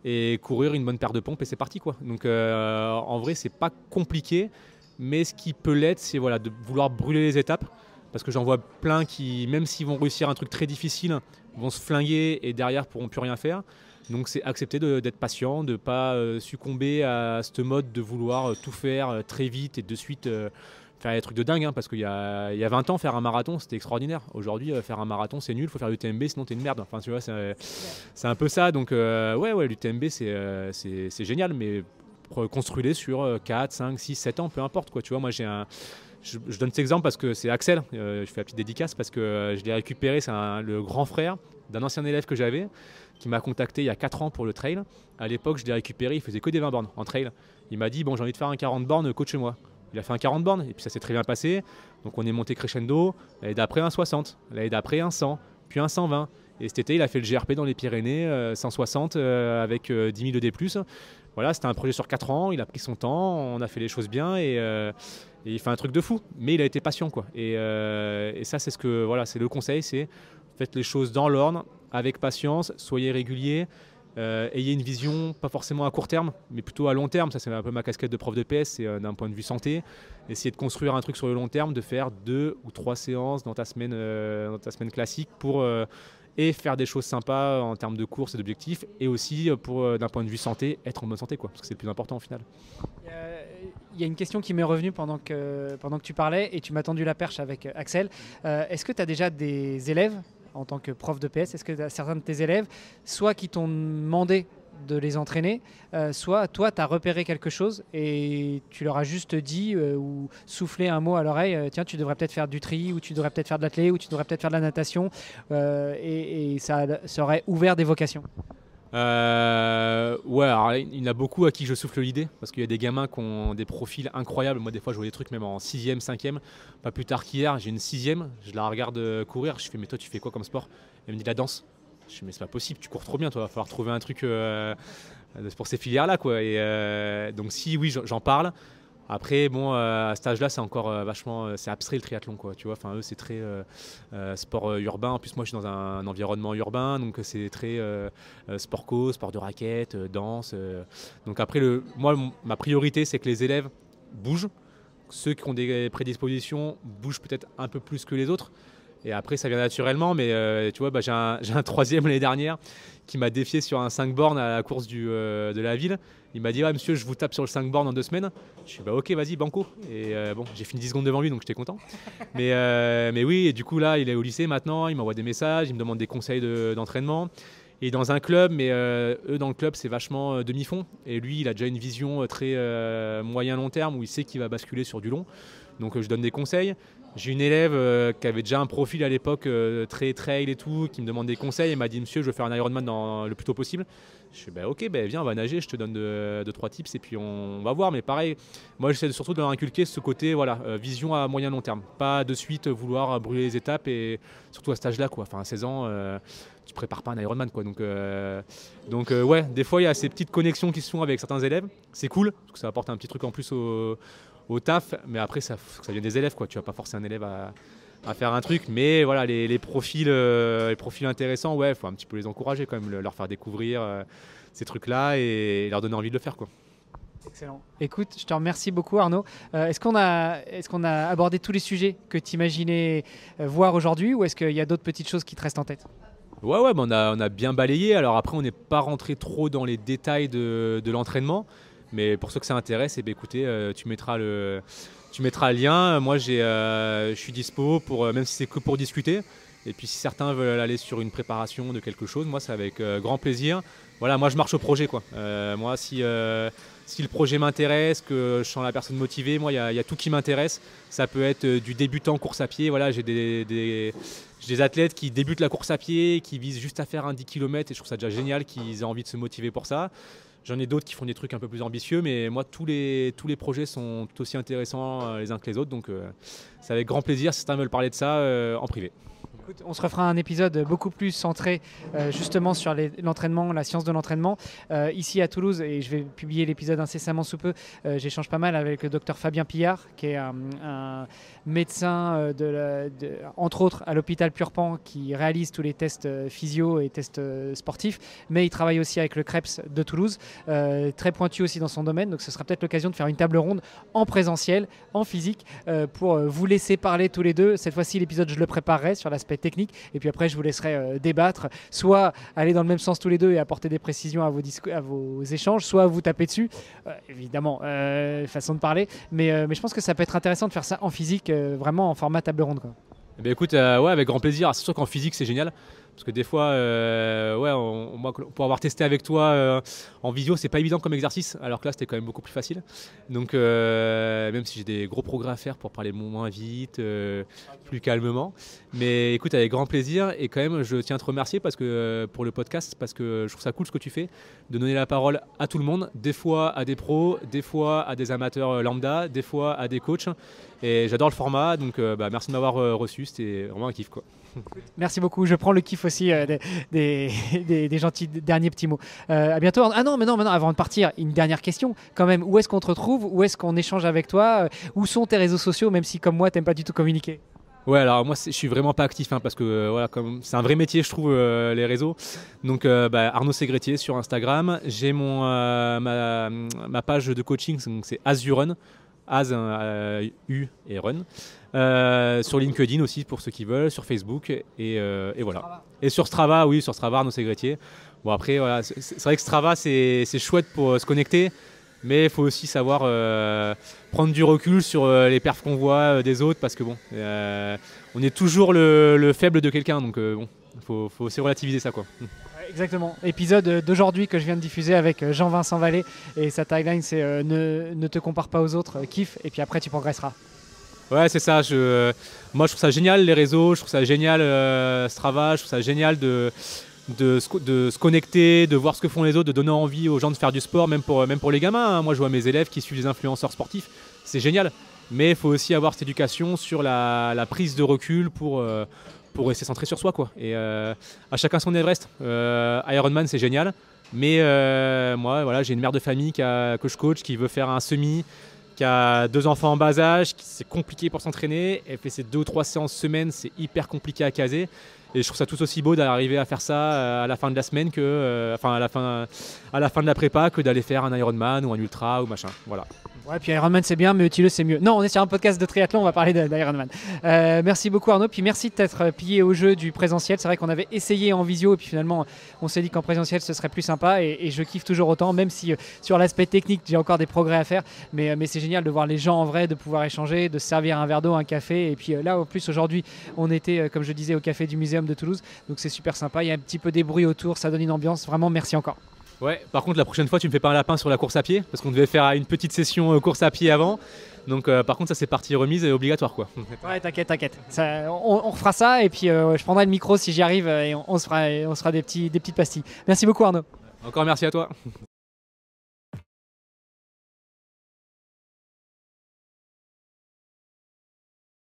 [SPEAKER 2] Et courir, une bonne paire de pompes et c'est parti, quoi. Donc en vrai, c'est pas compliqué. Mais ce qui peut l'être, c'est voilà, de vouloir brûler les étapes. Parce que j'en vois plein qui, même s'ils vont réussir un truc très difficile, vont se flinguer et derrière pourront plus rien faire. Donc c'est accepter d'être patient, de ne pas succomber à ce mode de vouloir tout faire très vite et de suite faire des trucs de dingue. Hein, parce qu'il y a 20 ans, faire un marathon, c'était extraordinaire. Aujourd'hui, faire un marathon, c'est nul, il faut faire l'UTMB, sinon t'es une merde. Enfin, tu vois, c'est un peu ça. Donc ouais, l'UTMB, c'est génial, mais construis-les sur 4, 5, 6, 7 ans, peu importe, quoi. Tu vois, moi je donne cet exemple parce que c'est Axel, je fais la petite dédicace parce que je l'ai récupéré, c'est le grand frère d'un ancien élève que j'avais qui m'a contacté il y a 4 ans pour le trail. À l'époque, je l'ai récupéré, il faisait que des 20 bornes en trail. Il m'a dit, bon, j'ai envie de faire un 40 bornes, coach-moi. Il a fait un 40 bornes et puis ça s'est très bien passé. Donc on est monté crescendo, l'année d'après un 60, l'année d'après un 100, puis un 120. Et cet été, il a fait le GRP dans les Pyrénées, 160 avec 10 000 de D+. Voilà, c'était un projet sur 4 ans, il a pris son temps, on a fait les choses bien et il fait un truc de fou. Mais il a été patient, quoi. Et ça, c'est c'est le conseil, c'est faites les choses dans l'ordre, avec patience, soyez réguliers, ayez une vision, pas forcément à court terme, mais plutôt à long terme. Ça, c'est un peu ma casquette de prof de PS, c'est d'un point de vue santé. Essayez de construire un truc sur le long terme, de faire 2 ou 3 séances dans ta semaine classique pour et faire des choses sympas en termes de course et d'objectifs, et aussi pour d'un point de vue santé, être en bonne santé, quoi, parce que c'est le plus important au final.
[SPEAKER 1] Il y a une question qui m'est revenue pendant que tu parlais, et tu m'as tendu la perche avec Axel. Est-ce que tu as déjà des élèves en tant que prof de PS? Est-ce que tu as certains de tes élèves, soit qui t'ont demandé de les entraîner, soit toi tu as repéré quelque chose et tu leur as juste dit ou soufflé un mot à l'oreille, tiens, tu devrais peut-être faire du tri, ou tu devrais peut-être faire de l'athlé, ou tu devrais peut-être faire de la natation, et ça aurait ouvert des vocations?
[SPEAKER 2] Ouais, alors il y en a beaucoup à qui je souffle l'idée, parce qu'il y a des gamins qui ont des profils incroyables. Moi des fois je vois des trucs même en 6e, 5e, pas plus tard qu'hier, j'ai une 6e, je la regarde courir, je fais mais toi tu fais quoi comme sport? Elle me dit la danse. Je dis, mais c'est pas possible, tu cours trop bien, toi, il va falloir trouver un truc pour ces filières-là, quoi. Et donc si, oui, j'en parle. Après, bon, à cet âge-là, c'est encore vachement, c'est abstrait le triathlon, quoi. Tu vois, enfin eux, c'est très sport urbain. En plus, moi, je suis dans un environnement urbain, donc c'est très sport co, sport de raquette, danse. Donc après, moi, ma priorité, c'est que les élèves bougent. Ceux qui ont des prédispositions bougent peut-être un peu plus que les autres. Et après, ça vient naturellement. Mais tu vois, j'ai un troisième l'année dernière qui m'a défié sur un 5 bornes à la course de la ville. Il m'a dit, ouais, monsieur, je vous tape sur le 5 bornes en 2 semaines. Je suis, bah ok, vas-y, banco. Et bon, j'ai fini 10 secondes devant lui, donc j'étais content. Mais oui, et du coup, là, il est au lycée maintenant. Il m'envoie des messages, il me demande des conseils d'entraînement. Et dans un club, mais eux, dans le club, c'est vachement demi-fond. Et lui, il a déjà une vision très moyen-long terme où il sait qu'il va basculer sur du long. Donc, je donne des conseils. J'ai une élève qui avait déjà un profil à l'époque très trail et tout, qui me demande des conseils. Elle m'a dit, monsieur, je veux faire un Ironman le plus tôt possible. Je suis, bah, ok, bah, viens, on va nager, je te donne 2-3 tips et puis on va voir. Mais pareil, moi, j'essaie surtout de leur inculquer ce côté, voilà, vision à moyen-long terme. Pas de suite vouloir brûler les étapes et surtout à cet âge-là, quoi. Enfin, à 16 ans, tu prépares pas un Ironman, quoi. Donc ouais, des fois, il y a ces petites connexions qui se font avec certains élèves. C'est cool, parce que ça apporte un petit truc en plus au taf, mais après ça vient des élèves, quoi. Tu vas pas forcer un élève à faire un truc, mais voilà, les profils intéressants, ouais, faut un petit peu les encourager quand même, leur faire découvrir ces trucs-là et leur donner envie de le faire, quoi.
[SPEAKER 1] Excellent. Écoute, je te remercie beaucoup, Arnaud. Est-ce qu'on a abordé tous les sujets que tu imaginais voir aujourd'hui, ou est-ce qu'il y a d'autres petites choses qui te restent en tête?
[SPEAKER 2] Ouais, bah on a bien balayé. Alors après, on n'est pas rentré trop dans les détails de l'entraînement. Mais pour ceux que ça intéresse, écoutez, tu mettras le lien. Moi, je suis dispo, même si c'est que pour discuter. Et puis si certains veulent aller sur une préparation de quelque chose, moi, c'est avec grand plaisir. Voilà, moi, je marche au projet, quoi. Moi, si le projet m'intéresse, que je sens la personne motivée, moi, il y a tout qui m'intéresse. Ça peut être du débutant course à pied. Voilà, j'ai des athlètes qui débutent la course à pied, qui visent juste à faire un 10 km, et je trouve ça déjà génial qu'ils aient envie de se motiver pour ça. J'en ai d'autres qui font des trucs un peu plus ambitieux, mais moi, tous les projets sont tout aussi intéressants les uns que les autres. Donc, c'est avec grand plaisir si certains veulent parler de ça en privé.
[SPEAKER 1] Écoute, on se refera un épisode beaucoup plus centré justement sur l'entraînement, la science de l'entraînement. Ici à Toulouse, et je vais publier l'épisode incessamment sous peu, j'échange pas mal avec le docteur Fabien Pillard, qui est un médecin, entre autres, à l'hôpital Purpan, qui réalise tous les tests physio et tests sportifs, mais il travaille aussi avec le CREPS de Toulouse, très pointu aussi dans son domaine. Donc ce sera peut-être l'occasion de faire une table ronde en présentiel, en physique, pour vous laisser parler tous les deux. Cette fois-ci, l'épisode, je le préparerai sur l'aspect technique, et puis après je vous laisserai débattre, soit aller dans le même sens tous les deux et apporter des précisions à vos échanges, soit vous taper dessus, évidemment, façon de parler, mais je pense que ça peut être intéressant de faire ça en physique, vraiment en format table ronde, quoi.
[SPEAKER 2] Eh bien, écoute, ouais, avec grand plaisir. C'est sûr qu'en physique c'est génial, parce que des fois, moi, pour avoir testé avec toi en visio, c'est pas évident comme exercice, alors que là c'était quand même beaucoup plus facile. Donc même si j'ai des gros progrès à faire pour parler moins vite, plus calmement. Mais écoute, avec grand plaisir. Et quand même, je tiens à te remercier pour le podcast, parce que je trouve ça cool ce que tu fais, de donner la parole à tout le monde, des fois à des pros, des fois à des amateurs lambda, des fois à des coachs. Et j'adore le format, donc merci de m'avoir reçu, c'était vraiment un kiff, quoi.
[SPEAKER 1] Merci beaucoup, je prends le kiff aussi des gentils derniers petits mots. À bientôt. Ah non, mais non, avant de partir, une dernière question quand même. Où est-ce qu'on te retrouve? Où est-ce qu'on échange avec toi? Où sont tes réseaux sociaux, même si comme moi, t'aimes pas du tout communiquer?
[SPEAKER 2] Ouais, alors moi je suis vraiment pas actif, parce que voilà, comme c'est un vrai métier, je trouve, les réseaux. Donc Arnaud Ségretier sur Instagram. J'ai ma page de coaching, donc c'est ASURUN. As, U et Run. Sur LinkedIn aussi pour ceux qui veulent, sur Facebook et voilà. Et sur Strava, oui, sur Strava, Arnaud Ségretier. Bon après, voilà, c'est vrai que Strava c'est chouette pour se connecter, mais il faut aussi savoir prendre du recul sur les perfs qu'on voit des autres, parce que bon, on est toujours le faible de quelqu'un, donc bon, faut aussi relativiser ça, quoi.
[SPEAKER 1] Exactement. Épisode d'aujourd'hui que je viens de diffuser avec Jean-Vincent Vallée, et sa tagline c'est ne te compare pas aux autres, kiffe, et puis après tu progresseras.
[SPEAKER 2] Ouais, c'est ça. Moi je trouve ça génial les réseaux, je trouve ça génial Strava, je trouve ça génial de se connecter, de voir ce que font les autres, de donner envie aux gens de faire du sport, même pour les gamins, hein. Moi je vois mes élèves qui suivent des influenceurs sportifs, c'est génial. Mais il faut aussi avoir cette éducation sur la prise de recul pour pour rester centré sur soi, quoi. Et à chacun son Everest. Ironman, c'est génial. Mais moi, voilà, j'ai une mère de famille que je coach, qui veut faire un semi, qui a 2 enfants en bas âge, c'est compliqué pour s'entraîner. Elle fait ses 2 ou 3 séances semaine, c'est hyper compliqué à caser. Et je trouve ça tout aussi beau d'arriver à faire ça à la fin de la semaine à la fin de la prépa, que d'aller faire un Ironman ou un ultra ou machin. Voilà.
[SPEAKER 1] Ouais, puis Ironman c'est bien, mais Nautilus c'est mieux. Non, on est sur un podcast de triathlon, on va parler d'Ironman. Merci beaucoup Arnaud, puis merci de t'être plié au jeu du présentiel. C'est vrai qu'on avait essayé en visio et puis finalement on s'est dit qu'en présentiel ce serait plus sympa et je kiffe toujours autant, même si sur l'aspect technique j'ai encore des progrès à faire. Mais c'est génial de voir les gens en vrai, de pouvoir échanger, de se servir un verre d'eau, un café. Et puis là, en plus aujourd'hui, on était, comme je disais, au café du Muséum de Toulouse. Donc c'est super sympa, il y a un petit peu des bruits autour, ça donne une ambiance. Vraiment, merci encore.
[SPEAKER 2] Ouais, par contre, la prochaine fois, tu me fais pas un lapin sur la course à pied, parce qu'on devait faire une petite session course à pied avant. Donc, par contre, ça, c'est partie remise et obligatoire, quoi.
[SPEAKER 1] Ouais, t'inquiète. On refera ça et puis je prendrai le micro si j'y arrive et on se fera des petites pastilles. Merci beaucoup, Arnaud.
[SPEAKER 2] Encore merci à toi.